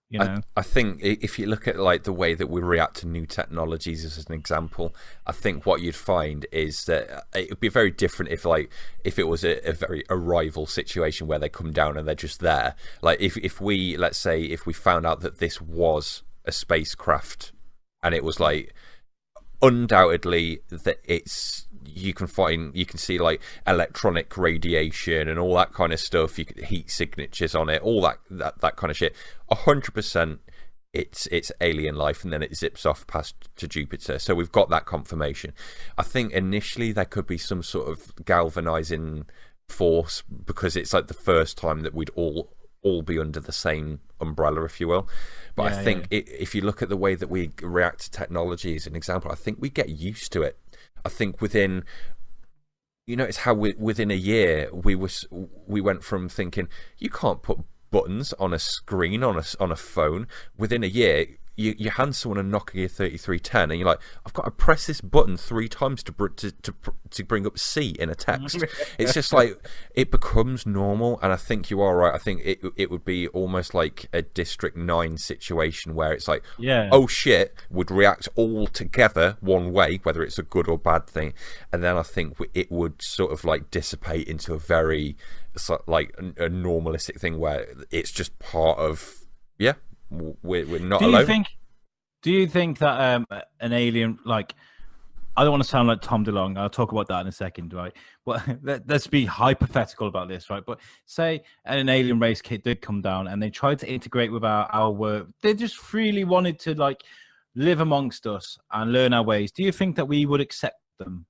I think if you look at like the way that we react to new technologies as an example, I think what you'd find is that it would be very different if it was a very arrival situation where they come down and they're just there. Like if we, let's say, if we found out that this was a spacecraft and it was like undoubtedly that you can see like electronic radiation and all that kind of stuff. You could heat signatures on it, all that kind of shit. 100%, it's alien life, and then it zips off past to Jupiter. So we've got that confirmation. I think initially there could be some sort of galvanizing force, because it's like the first time that we'd all be under the same umbrella, if you will. But I think if you look at the way that we react to technology as an example, I think we get used to it. I think within, it's how within a year we went from thinking you can't put buttons on a screen on a phone. Within a year, you hand someone a Nokia 3310 and you're like, I've got to press this button 3 times to bring up C in a text. It's just like, it becomes normal. And I think you are right. I think it would be almost like a District 9 situation where it's like, oh shit, would react all together one way, whether it's a good or bad thing. And then I think it would sort of like dissipate into a very like a normalistic thing where it's just part of, we're not alone. Do you think that an alien, like, I don't want to sound like Tom DeLonge. I'll talk about that in a second, right? But let's be hypothetical about this, right? But say an alien race kit did come down and they tried to integrate with our work. They just really wanted to like live amongst us and learn our ways. Do you think that we would accept them?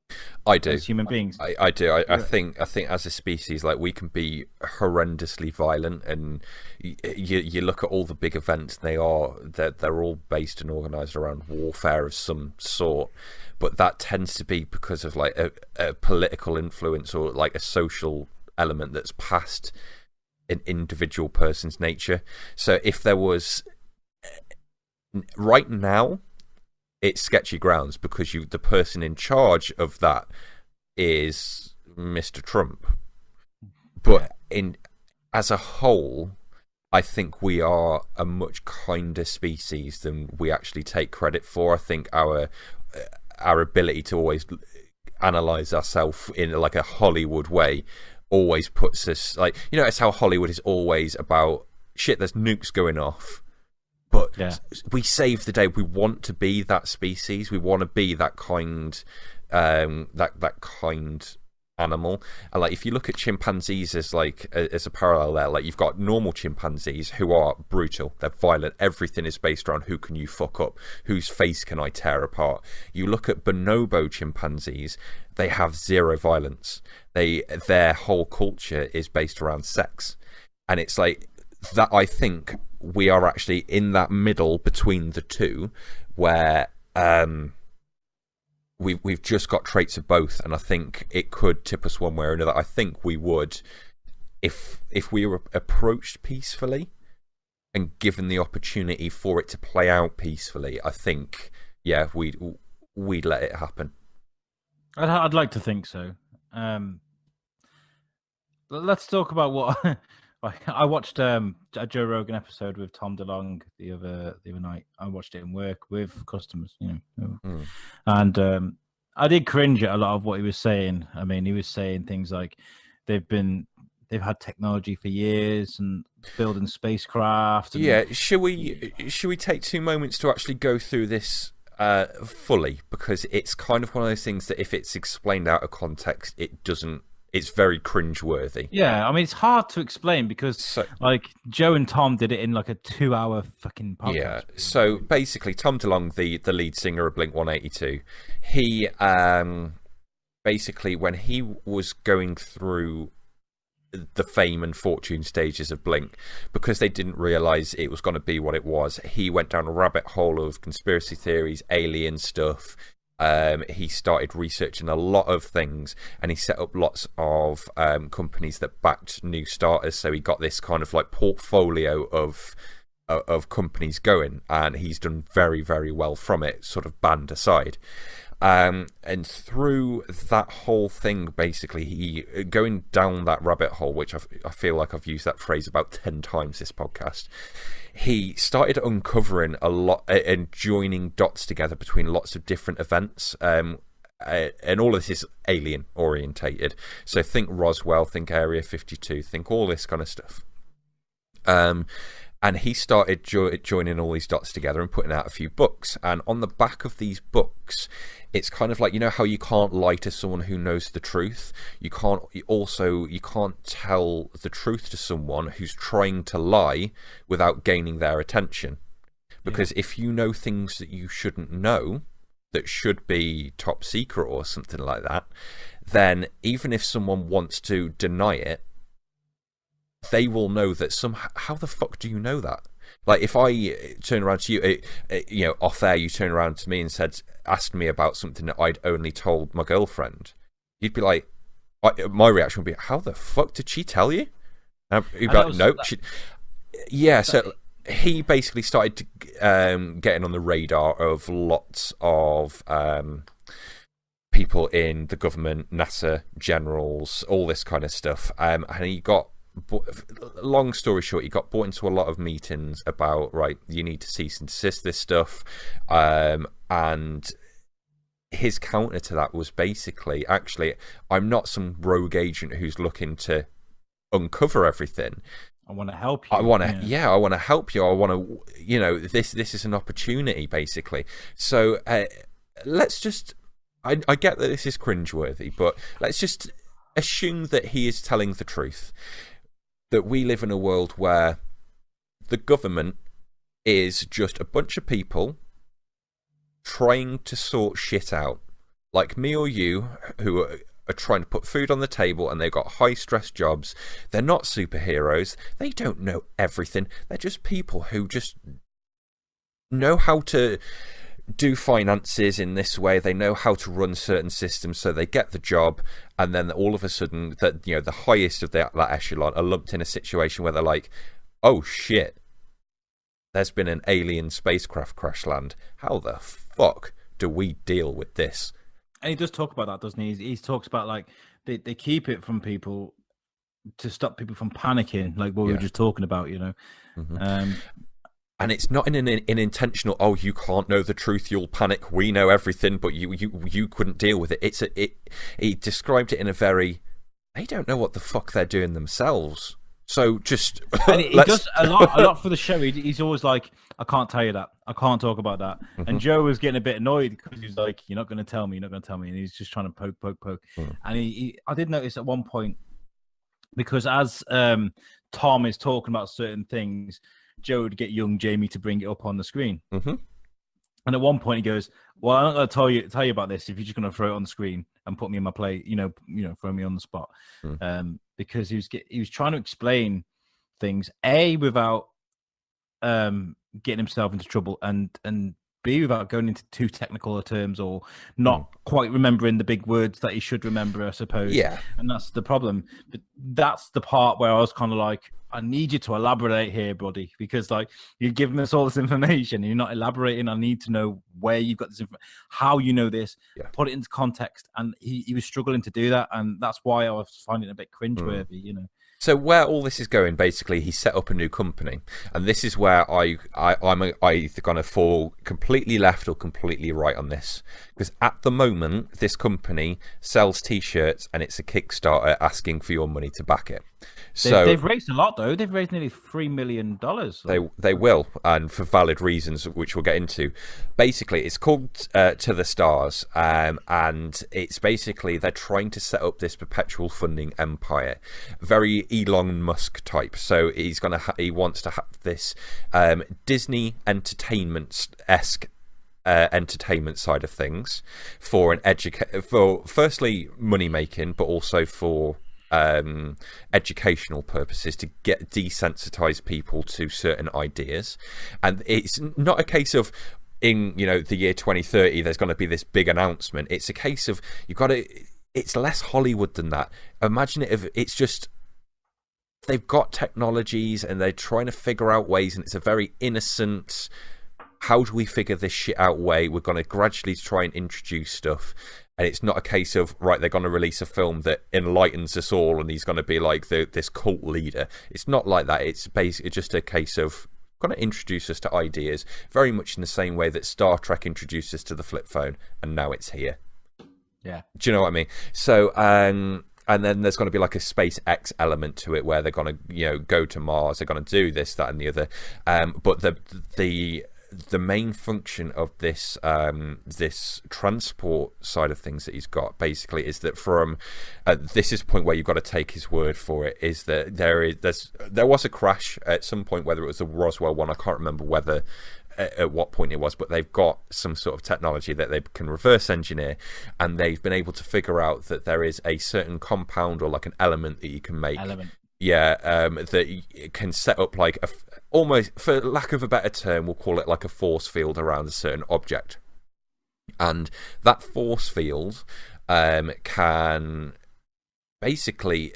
I do. As human beings. I do. I think as a species, like we can be horrendously violent, and you look at all the big events. They're all based and organised around warfare of some sort, but that tends to be because of like a political influence or like a social element that's past an individual person's nature. So if there was right now, it's sketchy grounds because the person in charge of that is Mr. Trump. But as a whole, I think we are a much kinder species than we actually take credit for. I think our ability to always analyze ourselves in like a Hollywood way always puts us like, you know, it's how Hollywood is always about shit. There's nukes going off. But we save the day. We want to be that species. We want to be that kind, that kind animal. And like, if you look at chimpanzees as like as a parallel there, like you've got normal chimpanzees who are brutal. They're violent. Everything is based around who can you fuck up, whose face can I tear apart. You look at bonobo chimpanzees. They have zero violence. Their whole culture is based around sex, and it's like that. I think we are actually in that middle between the two, where we've just got traits of both, and I think it could tip us one way or another. I think we would, if we were approached peacefully and given the opportunity for it to play out peacefully. I think, we'd let it happen. I'd like to think so. Let's talk about what. I watched a Joe Rogan episode with Tom DeLonge the other night. I watched it in work with customers, and I did cringe at a lot of what he was saying. I mean, he was saying things like they've had technology for years and building spacecraft. Should we take 2 moments to actually go through this fully, because it's kind of one of those things that if it's explained out of context, it's very cringeworthy. Yeah, I mean, it's hard to explain because, like, Joe and Tom did it in like a 2-hour fucking podcast. Yeah, so basically, Tom DeLonge, the lead singer of Blink-182, he basically, when he was going through the fame and fortune stages of Blink, because they didn't realise it was going to be what it was, he went down a rabbit hole of conspiracy theories, alien stuff. He started researching a lot of things, and he set up lots of companies that backed new starters. So he got this kind of like portfolio of companies going, and he's done very, very well from it, sort of band aside. And through that whole thing, basically, he going down that rabbit hole, which I feel like I've used that phrase about 10 times this podcast. He started uncovering a lot and joining dots together between lots of different events. And all of this is alien orientated. So think Roswell, think Area 52, think all this kind of stuff. And he started joining all these dots together and putting out a few books. And on the back of these books, it's kind of like, you know how you can't lie to someone who knows the truth? You can't tell the truth to someone who's trying to lie without gaining their attention. Because if you know things that you shouldn't know, that should be top secret or something like that, then even if someone wants to deny it, they will know that somehow. How the fuck do you know that? Like, if I turn around to you, off air, you turn around to me and asked me about something that I'd only told my girlfriend, you'd be like, my reaction would be, how the fuck did she tell you? And you'd be like, no. So he basically started to, getting on the radar of lots of people in the government, NASA, generals, all this kind of stuff. And he got, long story short, he got brought into a lot of meetings about, right, you need to cease and desist this stuff. And his counter to that was basically, actually, I'm not some rogue agent who's looking to uncover everything. I want to help you. I want to help you. I want to, this is an opportunity, basically. So let's just I get that this is cringeworthy, but let's just assume that he is telling the truth. That we live in a world where the government is just a bunch of people trying to sort shit out. Like me or you, who are trying to put food on the table, and they've got high-stress jobs. They're not superheroes. They don't know everything. They're just people who just know how to do finances in this way. They know how to run certain systems, so they get the job, and then all of a sudden, that the highest of that echelon are lumped in a situation where they're like, "Oh shit, there's been an alien spacecraft crash land. How the fuck do we deal with this?" And he does talk about that, doesn't he? He talks about like they keep it from people to stop people from panicking, like what we were just talking about, Mm-hmm. And it's not in an intentional, "Oh, you can't know the truth, you'll panic. We know everything, but you couldn't deal with it." He described it in a very, they don't know what the fuck they're doing themselves. So just and he does a lot for the show. He's always like, "I can't tell you that. I can't talk about that." Mm-hmm. And Joe was getting a bit annoyed because he's like, "You're not going to tell me. You're not going to tell me." And he's just trying to poke. Mm. And I did notice at one point, because as Tom is talking about certain things, Joe would get young Jamie to bring it up on the screen. Mm-hmm. And at one point he goes, "Well, I'm not going to tell you about this if you're just going to throw it on the screen and put me in my play, throw me on the spot." Because he was trying to explain things, A, without getting himself into trouble, and B, without going into too technical terms or not quite remembering the big words that he should remember, I suppose. Yeah. And that's the problem. But that's the part where I was kind of like, I need you to elaborate here, buddy, because like you're giving us all this information and you're not elaborating. I need to know where you've got this information, how you know this, put it into context. And he was struggling to do that. And that's why I was finding it a bit cringeworthy, So where all this is going, basically, he set up a new company, and this is where I'm either going to fall completely left or completely right on this, because at the moment, this company sells T-shirts, and it's a Kickstarter asking for your money to back it. So they've raised a lot, though. They've raised nearly $3 million. They will, and for valid reasons, which we'll get into. Basically, it's called To the Stars, and it's basically they're trying to set up this perpetual funding empire, very Elon Musk type. So he wants to have this Disney entertainment-esque entertainment side of things for firstly money making, but also for educational purposes, to get desensitize people to certain ideas. And it's not a case of in the year 2030 there's going to be this big announcement. It's a case of it's less Hollywood than that. Imagine it if it's just they've got technologies and they're trying to figure out ways, and it's a very innocent, how do we figure this shit out way? We're going to gradually try and introduce stuff. And it's not a case of, right, they're going to release a film that enlightens us all and he's going to be like this cult leader. It's not like that. It's basically just a case of going to introduce us to ideas, very much in the same way that Star Trek introduced us to the flip phone, and now it's here. Yeah. Do you know what I mean? So, and then there's going to be like a SpaceX element to it where they're going to, go to Mars. They're going to do this, that, and the other. But the main function of this this transport side of things that he's got basically is that from this is the point where you've got to take his word for it, is that there was a crash at some point, whether it was the Roswell one, I can't remember whether at what point it was, but they've got some sort of technology that they can reverse engineer, and they've been able to figure out that there is a certain compound or like an element that you can make that can set up like almost, for lack of a better term, we'll call it like a force field around a certain object. And that force field can basically,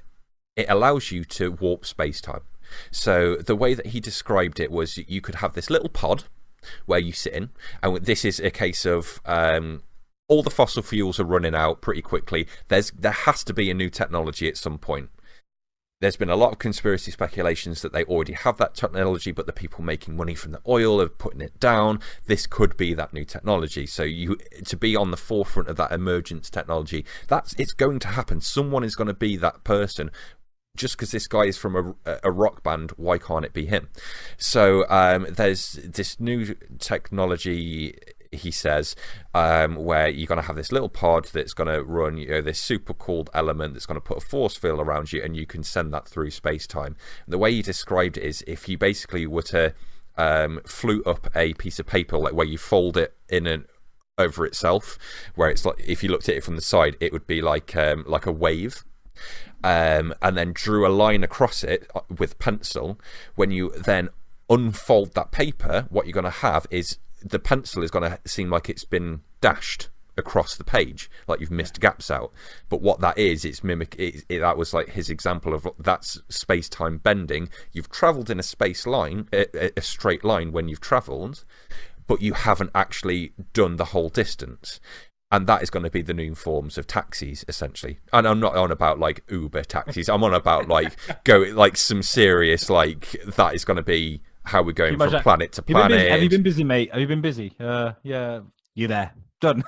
it allows you to warp space-time. So the way that he described it was you could have this little pod where you sit in, and this is a case of all the fossil fuels are running out pretty quickly. There has to be a new technology at some point. There's been a lot of conspiracy speculations that they already have that technology, but the people making money from the oil are putting it down. This could be that new technology. So to be on the forefront of that emergence technology, it's going to happen. Someone is going to be that person. Just because this guy is from a rock band, why can't it be him? So there's this new technology he says, where you're going to have this little pod that's going to run, this super cooled element that's going to put a force field around you, and you can send that through space-time. And the way he described it is if you basically were to flute up a piece of paper, like where you fold it in and over itself, where it's like, if you looked at it from the side, it would be like a wave. And then drew a line across it with pencil. When you then unfold that paper, what you're going to have is the pencil is going to seem like it's been dashed across the page, like you've missed gaps out. But what that is, it's that was like his example of that's space-time bending. You've travelled in a a straight line when you've travelled, but you haven't actually done the whole distance. And that is going to be the new forms of taxis, essentially. And I'm not on about like Uber taxis. I'm on about like some serious, like that is going to be how we're going from planet to planet. Have you been busy, mate? Have you been busy? Yeah, you're there. Done.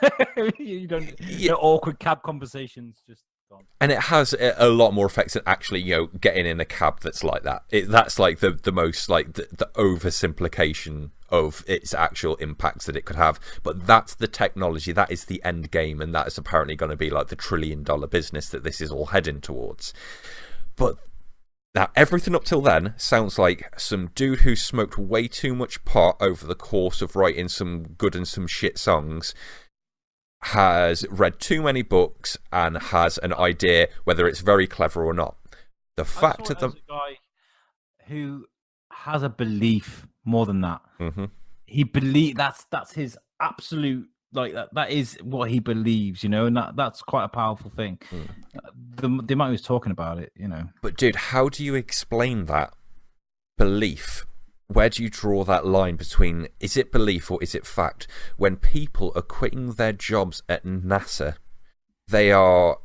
You don't. Yeah. Awkward cab conversations. Just gone. And it has a lot more effects than actually, getting in a cab that's like that. That's like the most like the oversimplification of its actual impacts that it could have. But that's the technology, that is the end game, and that is apparently going to be like the $1 trillion business that this is all heading towards. But now everything up till then sounds like some dude who smoked way too much pot over the course of writing some good and some shit songs, has read too many books, and has an idea, whether it's very clever or not. The fact of the guy who has a belief more than that. Mm-hmm. He that's his absolute, like that is what he believes, and that's quite a powerful thing. The amount he was talking about it, But dude, how do you explain that belief? Where do you draw that line between, is it belief or is it fact? When people are quitting their jobs at NASA, they are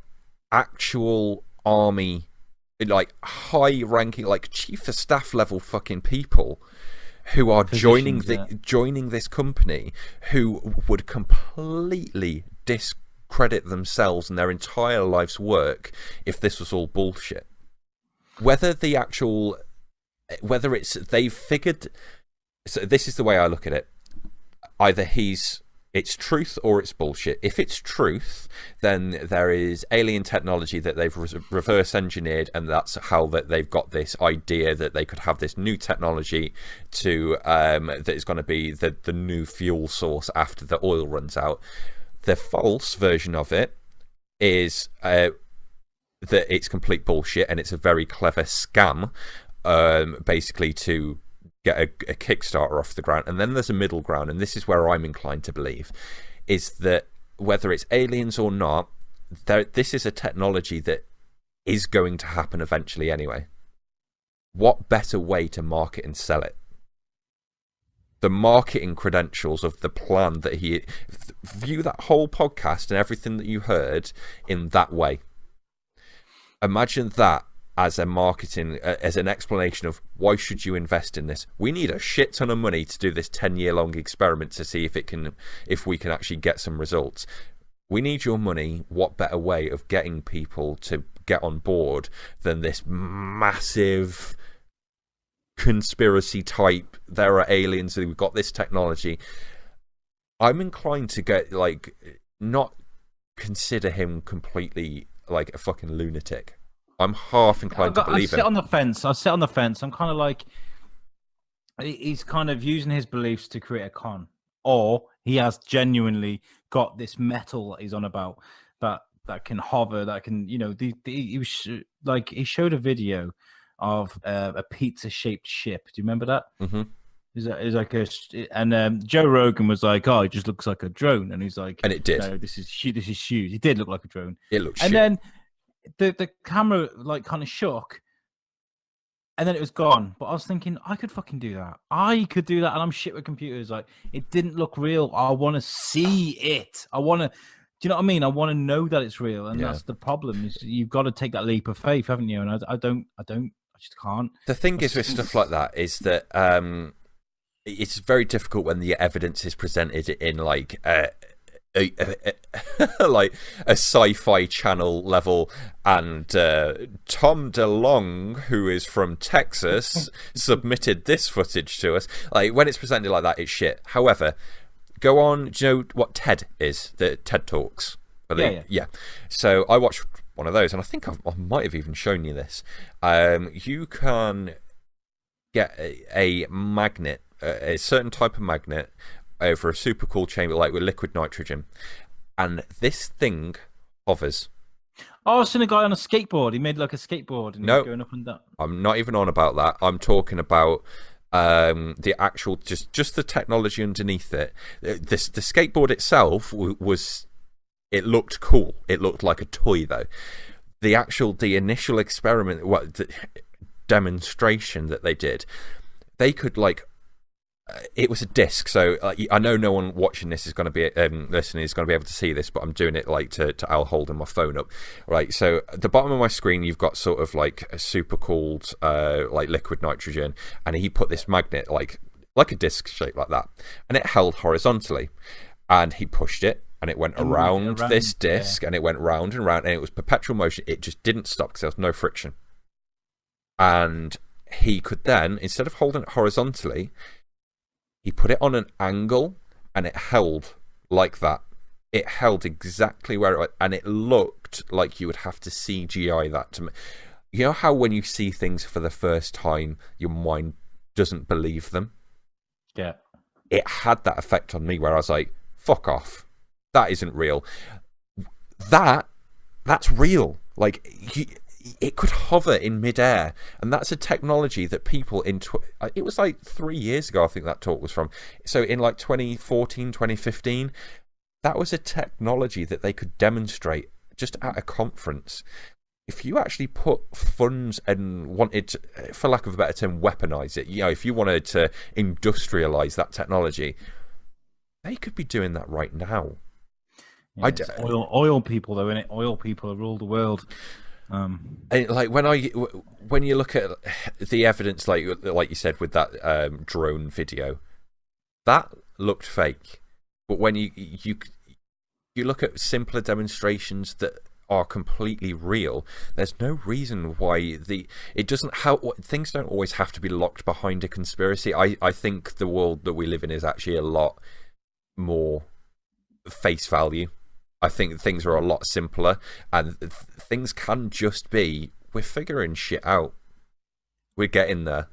actual army, like high ranking, like chief of staff level fucking people who are joining this company, who would completely discredit themselves and their entire life's work if this was all bullshit. Whether it's they've figured. So this is the way I look at it. Either it's truth or it's bullshit. If it's truth, then there is alien technology that they've reverse engineered, and that's how that they've got this idea that they could have this new technology to that is going to be the new fuel source after the oil runs out. The false version of it is that it's complete bullshit and it's a very clever scam, basically to get a Kickstarter off the ground. And then there's a middle ground, and this is where I'm inclined to believe, is that whether it's aliens or not, this is a technology that is going to happen eventually anyway. What better way to market and sell it? The marketing credentials of the plan that view that whole podcast and everything that you heard in that way. Imagine that as a marketing, as an explanation of why should you invest in this. We need a shit ton of money to do this 10-year-long experiment to see if we can actually get some results. We need your money. What better way of getting people to get on board than this massive conspiracy type, there are aliens, we've got this technology. I'm inclined to not consider him completely like a fucking lunatic. I'm half inclined to believe him. I sit on the fence. I'm kind of like, he's kind of using his beliefs to create a con, or he has genuinely got this metal that he's on about that can hover, that can, he showed a video of a pizza-shaped ship. Do you remember that? Mm-hmm. It's like and Joe Rogan was like, "Oh, it just looks like a drone," and he's like, "And it did. No, this is huge. It did look like a drone. It looked." And then the camera kind of shook, and then it was gone. But I was thinking, I could fucking do that. I could do that, and I'm shit with computers. Like, it didn't look real. I want to see it. I want to. Do you know what I mean? I want to know that it's real, and that's the problem. Is you've got to take that leap of faith, haven't you? And I just can't. The thing is with stuff like that is that it's very difficult when the evidence is presented in like like a sci-fi channel level, and Tom DeLonge, who is from Texas, submitted this footage to us. Like, when it's presented like that, it's shit. However, go on. Do you know what TED is? The TED Talks. Yeah. So I watched one of those, and I think I might have even shown you this. You can get a magnet, a certain type of magnet, over a super cool chamber, like with liquid nitrogen, and this thing hovers. Oh, I've seen a guy on a skateboard. He made like a skateboard and he was going up and down. I'm not even on about that. I'm talking about the actual, just the technology underneath it. The skateboard itself it looked cool. It looked like a toy, though. The initial experiment, the demonstration that they did, they could it was a disc, so I know no one watching this is going to be listening is going to be able to see this, but I'm doing it to Al holding my phone up, right? So at the bottom of my screen, you've got sort of like a super cooled liquid nitrogen, and he put this magnet like a disc shape like that, and it held horizontally, and he pushed it, and it went around this disc, and it went round and round, and it was perpetual motion. It just didn't stop because there was no friction, and he could then, instead of holding it horizontally, he put it on an angle, and it held like that. It held exactly where it was, and it looked like you would have to CGI that to me. You know how when you see things for the first time, your mind doesn't believe them? Yeah. It had that effect on me where I was like, fuck off. That isn't real. That's real. It could hover in midair, and that's a technology that people it was like 3 years ago, I think that talk was from. So in 2014, 2015, that was a technology that they could demonstrate just at a conference. If you actually put funds and wanted to, for lack of a better term, weaponize it, if you wanted to industrialize that technology, they could be doing that right now. Yeah, oil people, though, innit? Oil people rule the world. And when you look at the evidence, like you said with that drone video, that looked fake. But when you look at simpler demonstrations that are completely real, there's no reason why things don't always have to be locked behind a conspiracy. I think the world that we live in is actually a lot more face value. I think things are a lot simpler, and things can just be, we're figuring shit out. We're getting there.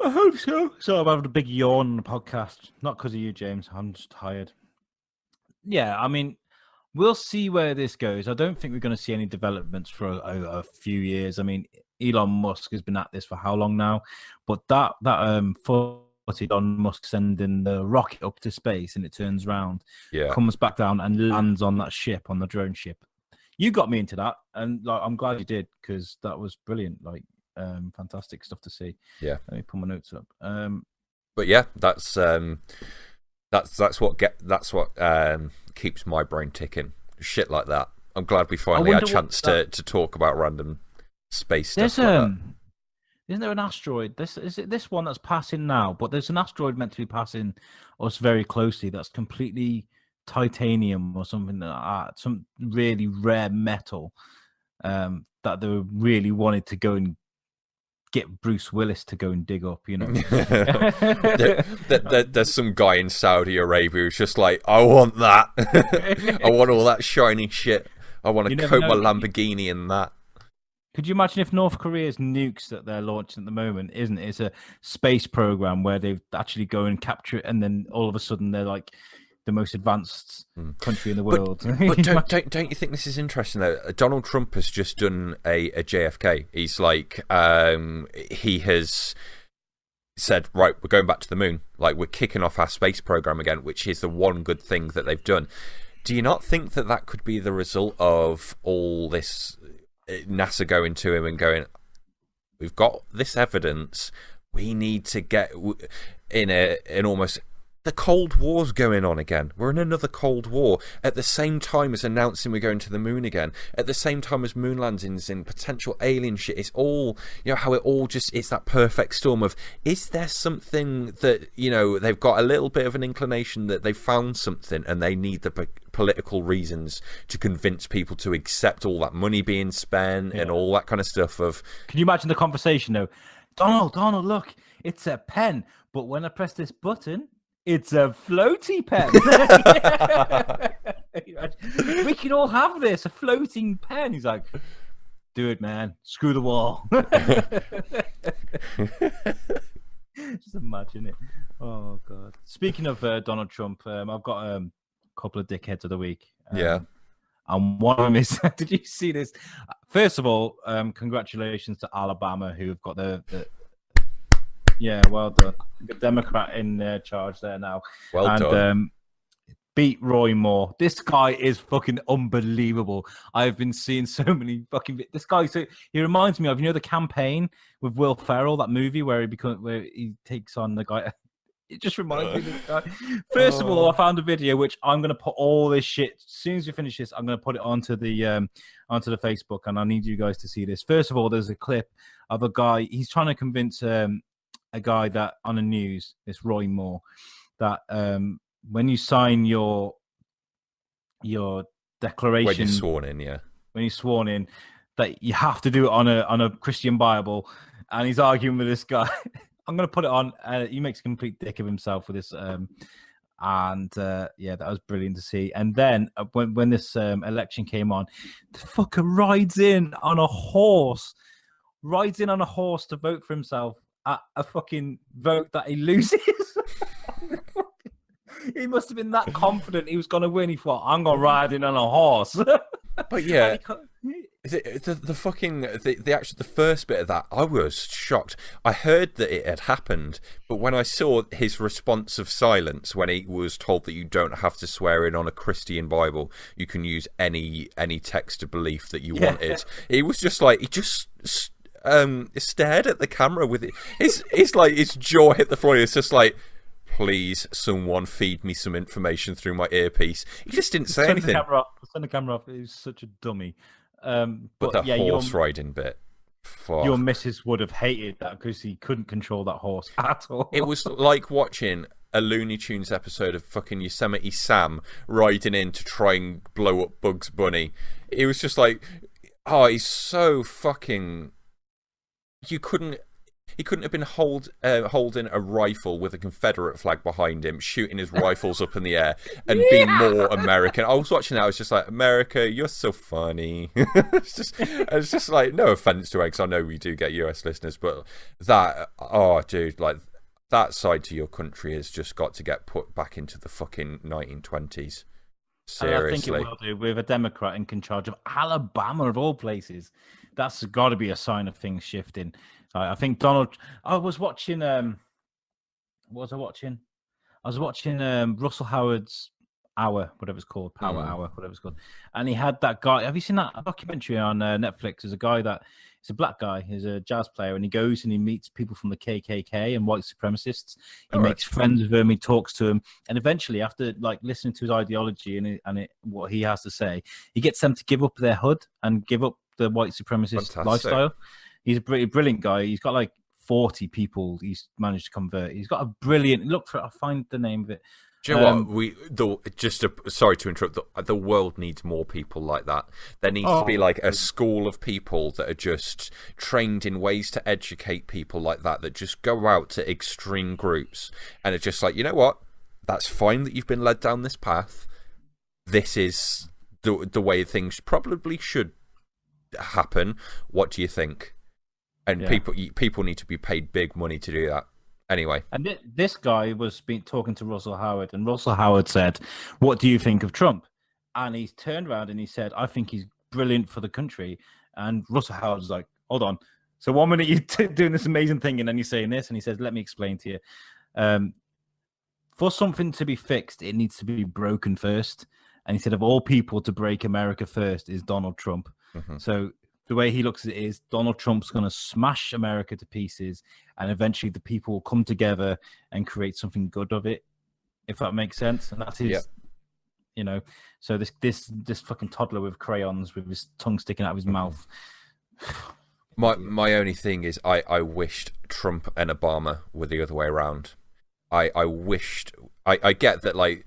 I hope so. So I'm having a big yawn on the podcast. Not because of you, James. I'm just tired. Yeah, I mean, we'll see where this goes. I don't think we're going to see any developments for a few years. I mean, Elon Musk has been at this for how long now? But that footage on Musk sending the rocket up to space, and it turns around, comes back down and lands on that ship, on the drone ship. You got me into that, and I'm glad you did, because that was brilliant. Fantastic stuff to see. Yeah. Let me put my notes up. But yeah, that's what keeps my brain ticking. Shit like that. I'm glad we finally had a chance to talk about random space stuff like that. Isn't there an asteroid? Is it this one that's passing now? But there's an asteroid meant to be passing us very closely that's completely titanium or something like that. Some really rare metal that they really wanted to go and get Bruce Willis to go and dig up, There's some guy in Saudi Arabia who's just like, I want that. I want all that shiny shit. I want to coat my Lamborghini in that. Could you imagine if North Korea's nukes that they're launching at the moment it's a space program where they actually go and capture it, and then all of a sudden they're like the most advanced country in the world. But don't you think this is interesting though? Donald Trump has just done a JFK. He's like, he has said, right, we're going back to the moon. Like, we're kicking off our space program again, which is the one good thing that they've done. Do you not think that could be the result of all this? NASA going to him and going, we've got this evidence, we need to get in almost, the Cold War's going on again. We're in another Cold War at the same time as announcing we're going to the moon again, at the same time as moon landings and potential alien shit. It's all, how it all just, it's that perfect storm of, is there something that, they've got a little bit of an inclination that they've found something and they need the political reasons to convince people to accept all that money being spent and all that kind of stuff of... Can you imagine the conversation though? Donald, look, it's a pen, but when I press this button, It's a floaty pen. We can all have this, a floating pen. He's like, do it, man. Screw the wall. Just imagine it. Oh, God. Speaking of Donald Trump, I've got a couple of dickheads of the week. Yeah. And one of them is, did you see this? First of all, congratulations to Alabama, who've got the yeah, well done. The Democrat in charge there now. Well done. Beat Roy Moore. This guy is fucking unbelievable. I've been seeing so many fucking. This guy, so he reminds me of the campaign with Will Ferrell, that movie where he takes on the guy. It just reminds me of this guy. First of all, I found a video which I'm going to put all this shit. As soon as we finish this, I'm going to put it onto the Facebook, and I need you guys to see this. First of all, there's a clip of a guy. He's trying to convince a guy that on the news, this Roy Moore, that when you sign your declaration, when you're sworn in, when you're sworn in, that you have to do it on a Christian Bible, and he's arguing with this guy. I'm going to put it on. He makes a complete dick of himself with this, yeah, that was brilliant to see. And then when this election came on, the fucker rides in on a horse to vote for himself at a fucking vote that he loses. He must have been that confident he was going to win. He thought, I'm going to ride in on a horse. But yeah, the first bit of that, I was shocked. I heard that it had happened, but when I saw his response of silence when he was told that you don't have to swear in on a Christian Bible, you can use any text of belief that you wanted. He was just like, he just stared at the camera with it. It's like his jaw hit the floor. It's just like, please, someone feed me some information through my earpiece. He just didn't say anything. Turn the camera off. He was such a dummy. But that horse riding bit. Fuck. Your missus would have hated that because he couldn't control that horse at all. It was like watching a Looney Tunes episode of fucking Yosemite Sam riding in to try and blow up Bugs Bunny. It was just like, oh, he's so fucking... He couldn't have been holding a rifle with a Confederate flag behind him, shooting his rifles up in the air, and being more American. I was watching that. I was just like, America, you're so funny. it's just like, no offense to it, because I know we do get US listeners, but that, oh, dude, like that side to your country has just got to get put back into the fucking 1920s. Seriously. I think it will do with a Democrat in charge of Alabama, of all places. That's got to be a sign of things shifting. I think Donald. I was watching. What was I watching? I was watching Russell Howard's Hour, whatever it's called, Power Hour, whatever it's called. And he had that guy. Have you seen that documentary on Netflix? There's a guy he's a black guy. He's a jazz player, and he goes and he meets people from the KKK and white supremacists. He makes friends with them. He talks to them, and eventually, after like listening to his ideology and what he has to say, he gets them to give up their hood and give up the white supremacist lifestyle. He's a brilliant guy. He's got like 40 people he's managed to convert. He's got a brilliant look for it. I'll find the name of it. Do you know what? Sorry to interrupt. The world needs more people like that. There needs to be like a school of people that are just trained in ways to educate people like that just go out to extreme groups and it's just like, you know what? That's fine that you've been led down this path. This is the way things probably should happen. What do you think? And people need to be paid big money to do that. Anyway. And this guy was talking to Russell Howard, and Russell Howard said, what do you think of Trump? And he's turned around and he said, I think he's brilliant for the country. And Russell Howard's like, hold on. So 1 minute you're doing this amazing thing, and then you're saying this, and he says, let me explain to you. For something to be fixed, it needs to be broken first. And he said, of all people to break America first is Donald Trump. Mm-hmm. So the way he looks at it is Donald Trump's going to smash America to pieces, and eventually the people will come together and create something good of it, if that makes sense. And that's his, so this fucking toddler with crayons with his tongue sticking out of his mouth. My only thing is I wished Trump and Obama were the other way around. I wished, I get that, like,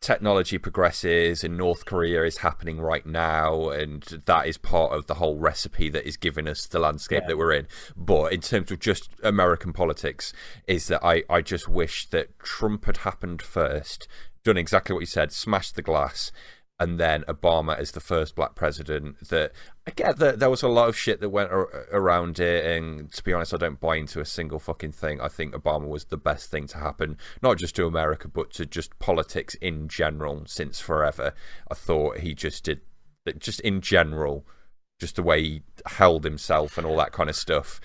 technology progresses and North Korea is happening right now, and that is part of the whole recipe that is giving us the landscape that we're in. But in terms of just American politics, is that I just wish that Trump had happened first, done exactly what you said, smashed the glass, and then Obama as the first black president. That I get that there was a lot of shit that went around it, and to be honest, I don't buy into a single fucking thing. I think Obama was the best thing to happen, not just to America, but to just politics in general since forever. I thought he just did, just in general, just the way he held himself and all that kind of stuff.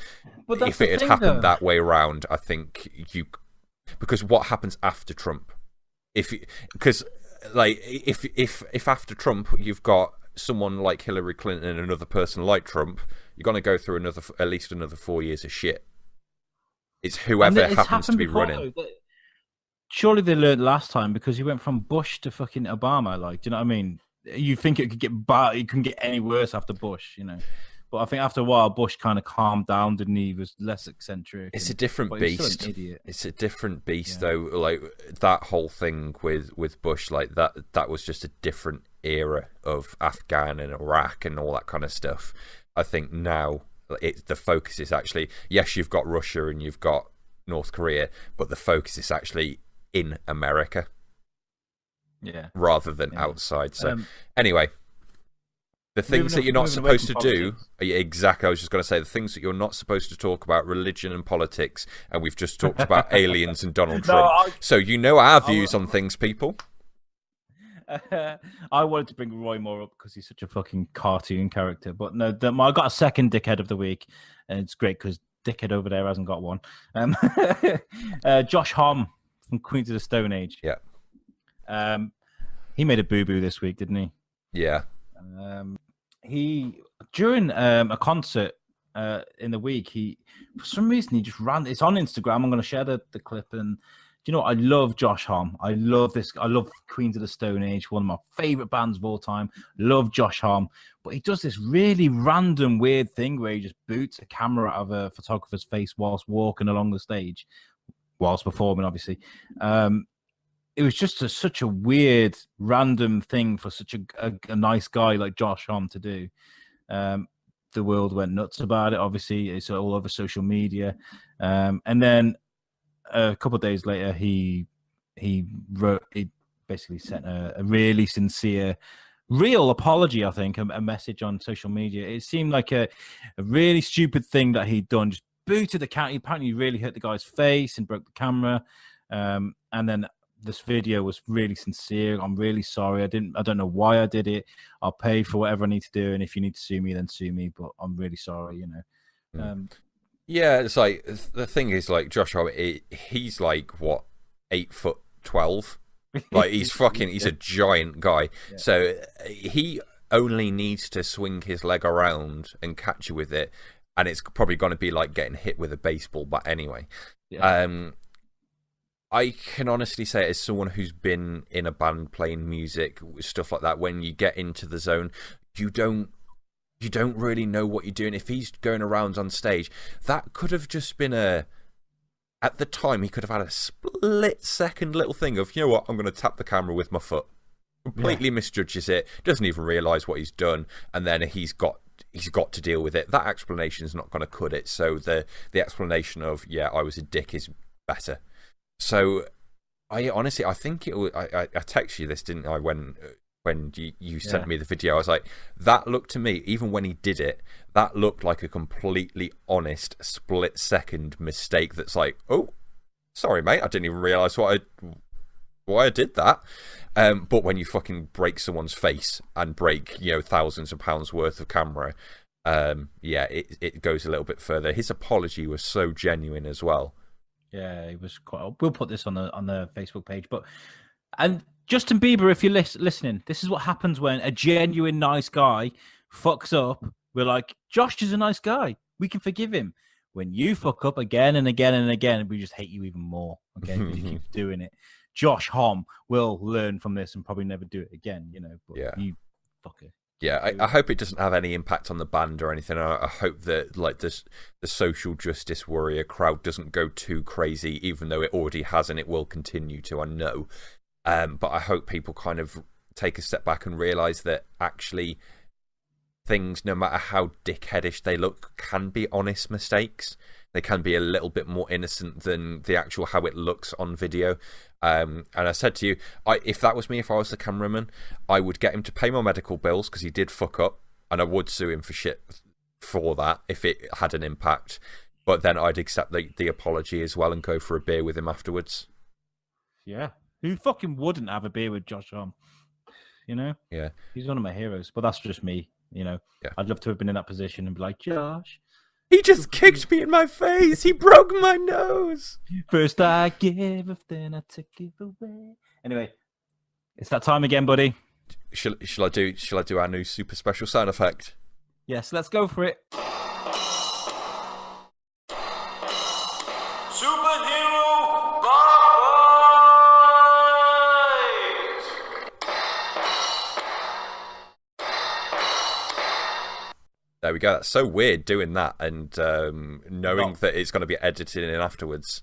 But if it had happened that way around, I think because what happens after Trump? Because after Trump you've got someone like Hillary Clinton and another person like Trump, you're going to go through at least another 4 years of shit. It's whoever happens to be running. Surely they learned last time, because he went from Bush to fucking Obama. Like, do you know what I mean? You think it could get bad? It couldn't get any worse after Bush, you know. But I think after a while, Bush kind of calmed down, didn't he? He was less eccentric. It's a different beast. It's a different beast, though. Like that whole thing with Bush, like that was just a different era of Afghan and Iraq and all that kind of stuff. I think now the focus is actually, yes, you've got Russia and you've got North Korea, but the focus is actually in America, rather than outside. So anyway. The things that you're not supposed to do, exactly, I was just going to say, the things that you're not supposed to talk about, religion and politics, and we've just talked about aliens and Donald Trump. So you know our views on things, people. I wanted to bring Roy Moore up because he's such a fucking cartoon character. But no, I got a second dickhead of the week, and it's great because dickhead over there hasn't got one. Josh Homme from Queens of the Stone Age. Yeah. He made a boo-boo this week, didn't he? Yeah. He during a concert in the week, for some reason he just ran. It's on Instagram. I'm going to share the clip. And do you know what? I love Josh Homme. I love this. I love Queens of the Stone Age, one of my favorite bands of all time. Love Josh Homme, but he does this really random, weird thing where he just boots a camera out of a photographer's face whilst walking along the stage, whilst performing, obviously. It was just such a weird, random thing for such a nice guy like Josh Homme to do. The world went nuts about it. Obviously, it's all over social media. And then a couple of days later, he basically sent a really sincere, real apology. I think a message on social media. It seemed like a really stupid thing that he'd done. Just booted the camera. He apparently really hit the guy's face and broke the camera. And then this video was really sincere. I'm really sorry. I don't know why I did it. I'll pay for whatever I need to do. And if you need to sue me, then sue me. But I'm really sorry, you know. Yeah, it's like, the thing is, like, Josh Homme, he's like, what, 8'12"? Like, he's a giant guy. Yeah. So he only needs to swing his leg around and catch you with it. And it's probably going to be like getting hit with a baseball bat anyway. Yeah. I can honestly say, as someone who's been in a band playing music, stuff like that, when you get into the zone, you don't really know what you're doing. If he's going around on stage, that could have just been at the time, he could have had a split-second little thing of, you know what, I'm going to tap the camera with my foot. Completely misjudges it, doesn't even realise what he's done, and then he's got to deal with it. That explanation is not going to cut it, so the explanation of, yeah, I was a dick is better. So, I honestly, I think it was, I texted you this, didn't I, when you sent me the video. I was like, that looked to me, even when he did it, that looked like a completely honest split-second mistake that's like, oh, sorry, mate, I didn't even realise why I did that. But when you fucking break someone's face and break, you know, thousands of pounds worth of camera, it goes a little bit further. His apology was so genuine as well. Yeah, it was quite. We'll put this on the Facebook page. And Justin Bieber, if you're listening, this is what happens when a genuine nice guy fucks up. We're like, Josh is a nice guy. We can forgive him. When you fuck up again and again and again, we just hate you even more. Okay, because you keep doing it. Josh Homme will learn from this and probably never do it again. You know, but you fucker. Yeah, I hope it doesn't have any impact on the band or anything. I hope that, like, the social justice warrior crowd doesn't go too crazy, even though it already has and it will continue to, I know. But I hope people kind of take a step back and realise that actually things, no matter how dickheadish they look, can be honest mistakes. They can be a little bit more innocent than the actual how it looks on video. And I said to you, if that was me, if I was the cameraman, I would get him to pay my medical bills because he did fuck up, and I would sue him for shit for that if it had an impact. But then I'd accept the apology as well and go for a beer with him afterwards. Yeah. Who fucking wouldn't have a beer with Josh Homme? You know? Yeah. He's one of my heroes, but that's just me, you know? Yeah. I'd love to have been in that position and be like, Josh. He just kicked me in my face. He broke my nose. First I give, then I take it away. Anyway, it's that time again, buddy. Shall I do our new super special sound effect? Yes, let's go for it. Superhero Bite! There we go. That's so weird doing that and knowing that it's going to be edited in afterwards.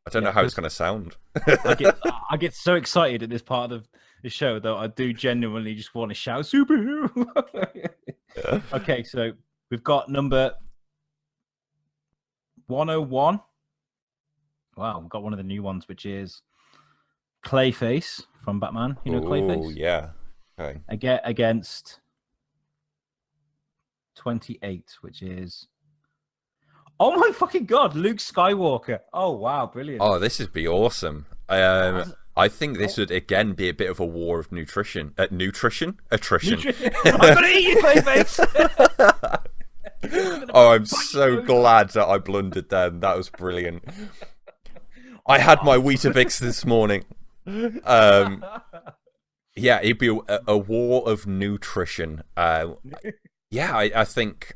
I don't know how it's going to sound. I get so excited at this part of the show that I do genuinely just want to shout superhero. Okay, so we've got number 101. Wow, we've got one of the new ones, which is Clayface from Batman. You know Clayface? Oh, yeah. Okay. Against 28, which is... Oh my fucking god, Luke Skywalker. Oh, wow, brilliant. Oh, this would be awesome. I think this would, again, be a bit of a war of nutrition. Attrition? I'm going to eat you, Clayface! Oh, I'm so glad that I blundered then. That was brilliant. I had my Weetabix this morning. Yeah, it'd be a war of nutrition. Yeah, I think...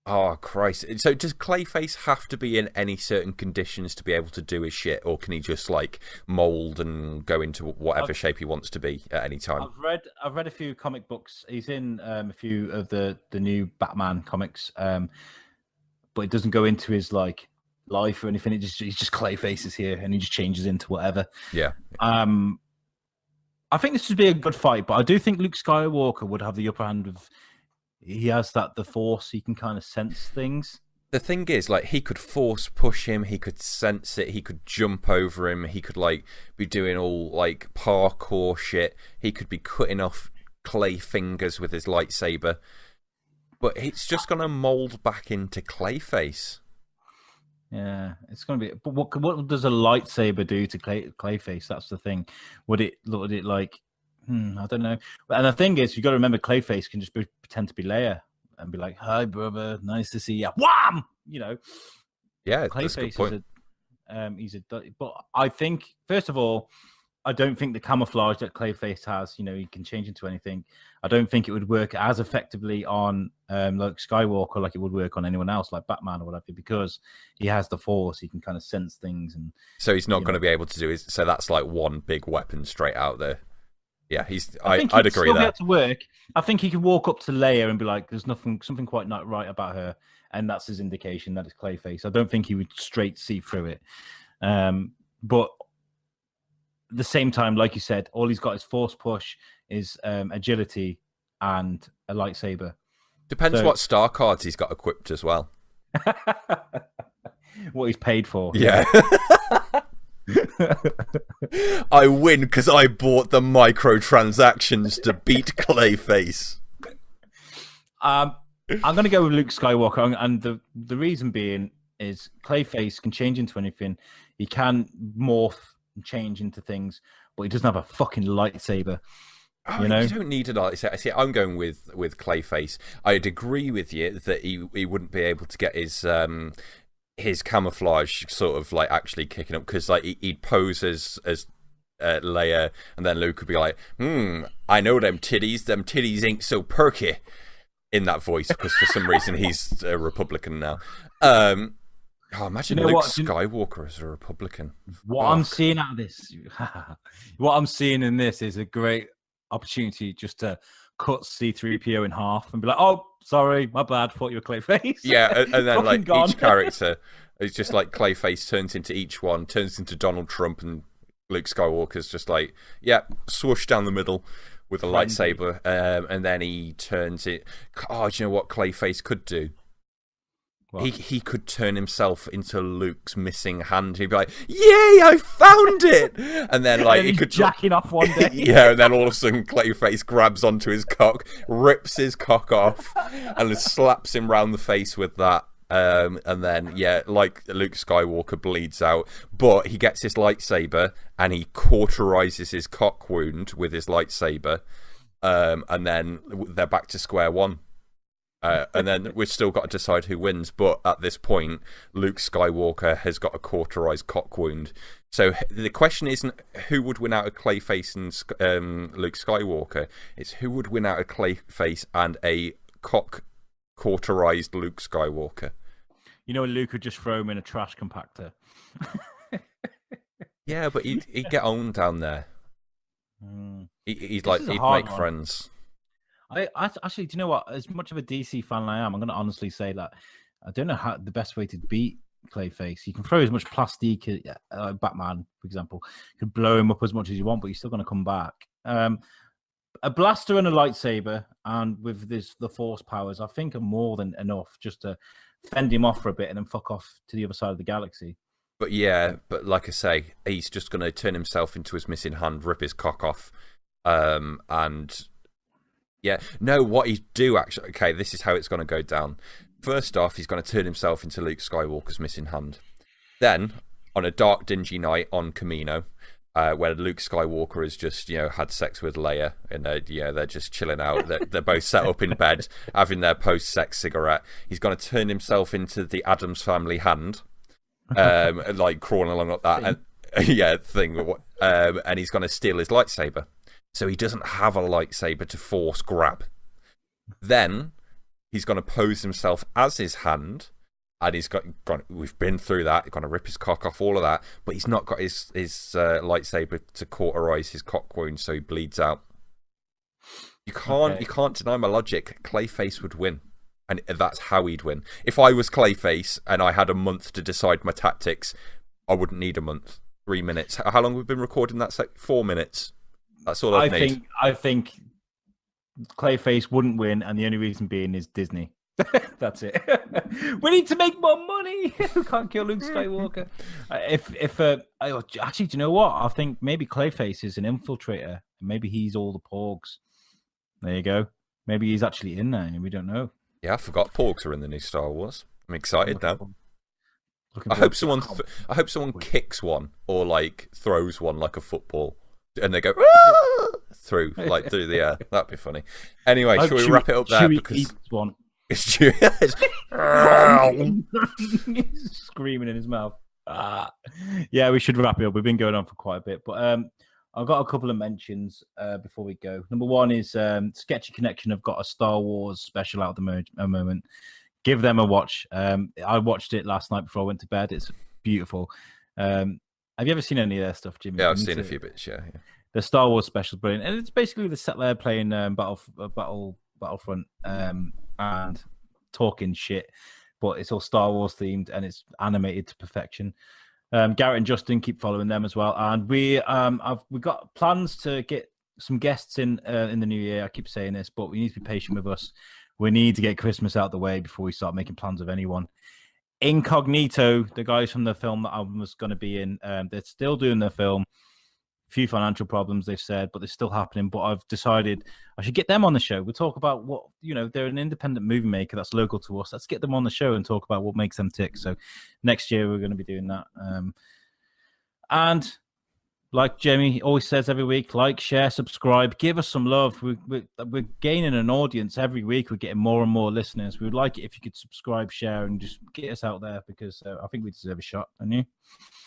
Oh, Christ. So does Clayface have to be in any certain conditions to be able to do his shit, or can he just, like, mould and go into whatever shape he wants to be at any time? I've read a few comic books. He's in a few of the new Batman comics, but it doesn't go into his, like, life or anything. He's just Clayface is here, and he just changes into whatever. Yeah. I think this would be a good fight, but I do think Luke Skywalker would have the upper hand of... He has the force. He can kind of sense things. The thing is, like, he could force push him. He could sense it. He could jump over him. He could, like, be doing all, like, parkour shit. He could be cutting off Clay fingers with his lightsaber. But it's just going to mold back into Clayface. Yeah, it's going to be... But what does a lightsaber do to Clayface? That's the thing. Would it like... I don't know. And the thing is, you got to remember, Clayface can just pretend to be Leia and be like, "Hi, brother, nice to see you." Wham! You know. Yeah, Clayface that's a good point. But I think, first of all, I don't think the camouflage that Clayface has, you know, he can change into anything. I don't think it would work as effectively on like Skywalker like it would work on anyone else, like Batman or whatever, because he has the Force. He can kind of sense things, and so he's not going to be able to do his. So that's like one big weapon straight out there. Yeah, I'd agree there. To work. I think he could walk up to Leia and be like, "There's something quite not right about her," and that's his indication that it's Clayface. I don't think he would straight see through it. But at the same time, like you said, all he's got is force push, is agility, and a lightsaber. Depends what star cards he's got equipped as well. What he's paid for. Yeah. I win because I bought the microtransactions to beat Clayface. I'm going to go with Luke Skywalker, and the reason being is Clayface can change into anything. He can morph and change into things, but he doesn't have a fucking lightsaber. Oh, you know, you don't need a lightsaber. See, I'm going with Clayface. I'd agree with you that he wouldn't be able to get his camouflage sort of like actually kicking up, because like he'd pose as Leia, and then Luke would be like, I know them titties ain't so perky, in that voice, because for some reason he's a Republican now. Imagine Luke Skywalker as a Republican. I'm seeing out of this, what I'm seeing in this is a great opportunity just to cut C-3PO in half and be like, "Oh, sorry, my bad. Thought you were Clayface." Yeah, and then like gone. Each character is just like Clayface turns into Donald Trump and Luke Skywalker's just like, yeah, swoosh down the middle with a lightsaber, and then he turns it. Oh, do you know what Clayface could do? He could turn himself into Luke's missing hand. He'd be like, "Yay, I found it!" And then like he could jacking off one day. Yeah, and then all of a sudden Clayface grabs onto his cock, rips his cock off, and then slaps him round the face with that. And then like Luke Skywalker bleeds out, but he gets his lightsaber and he cauterizes his cock wound with his lightsaber, and then they're back to square one. And then we've still got to decide who wins, but at this point Luke Skywalker has got a cauterized cock wound. So the question isn't who would win out of Clayface and Luke Skywalker, it's who would win out of Clayface and a cock cauterized Luke Skywalker. You know, Luke would just throw him in a trash compactor. Yeah, but he'd get on down there. He'd make friends. I actually, do you know what? As much of a DC fan I am, I'm going to honestly say that I don't know how the best way to beat Clayface. You can throw as much plastique, Batman, for example, you can blow him up as much as you want, but he's still going to come back. A blaster and a lightsaber, and with the Force powers, I think are more than enough just to fend him off for a bit and then fuck off to the other side of the galaxy. But like I say, he's just going to turn himself into his missing hand, rip his cock off, and what he'd do actually. Okay, this is how it's going to go down. First off, he's going to turn himself into Luke Skywalker's missing hand. Then, on a dark, dingy night on Camino, where Luke Skywalker has just, had sex with Leia, and they're just chilling out. They're both set up in bed, having their post-sex cigarette. He's going to turn himself into the Addams Family hand, like crawling along like that, and he's going to steal his lightsaber. So he doesn't have a lightsaber to force grab. Then he's going to pose himself as his hand. And we've been through that. He's going to rip his cock off, all of that. But he's not got his lightsaber to cauterize his cock wound, so he bleeds out. You can't deny my logic. Clayface would win. And that's how he'd win. If I was Clayface and I had a month to decide my tactics, I wouldn't need a month. 3 minutes. How long have we been recording that? 4 minutes. That's all I need. I think Clayface wouldn't win, and the only reason being is Disney. That's it. We need to make more money. We can't kill Luke Skywalker. Actually, do you know what? I think maybe Clayface is an infiltrator. Maybe he's all the porgs. There you go. Maybe he's actually in there, and we don't know. Yeah, I forgot porgs are in the new Star Wars. I'm excited now. I hope someone kicks one or like throws one like a football, and they go through the air. That'd be funny. Anyway, shall we wrap it up there? Because eats one. Screaming in his mouth. Yeah, we should wrap it up. We've been going on for quite a bit, but I've got a couple of mentions before we go. Number one is Sketchy Connection have got a Star Wars special out at the moment. Give them a watch. I watched it last night before I went to bed. It's beautiful. Have you ever seen any of their stuff, Jimmy? Yeah, I've seen a few bits. Yeah. The Star Wars special is brilliant, and it's basically the set there playing Battlefront and talking shit, but it's all Star Wars themed and it's animated to perfection. Garrett and Justin, keep following them as well, and we've got plans to get some guests in the new year. I keep saying this, but we need to be patient with us. We need to get Christmas out of the way before we start making plans with anyone. Incognito, the guys from the film that I was going to be in, they're still doing their film. A few financial problems, they've said, but they're still happening. But I've decided I should get them on the show. We'll talk about what, they're an independent movie maker that's local to us. Let's get them on the show and talk about what makes them tick. So next year we're going to be doing that. And like Jamie always says every week, like, share, subscribe, give us some love. We're gaining an audience every week. We're getting more and more listeners. We would like it if you could subscribe, share, and just get us out there, because I think we deserve a shot, don't you?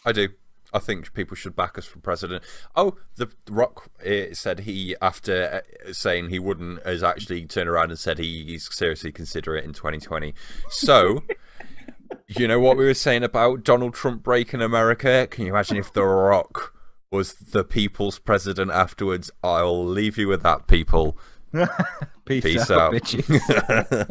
I do. I think people should back us for president. Oh, The Rock said he, after saying he wouldn't, has actually turned around and said he's seriously consider it in 2020. So, you know what we were saying about Donald Trump breaking America? Can you imagine if The Rock was the people's president afterwards? I'll leave you with that, people. Peace out. Bitches.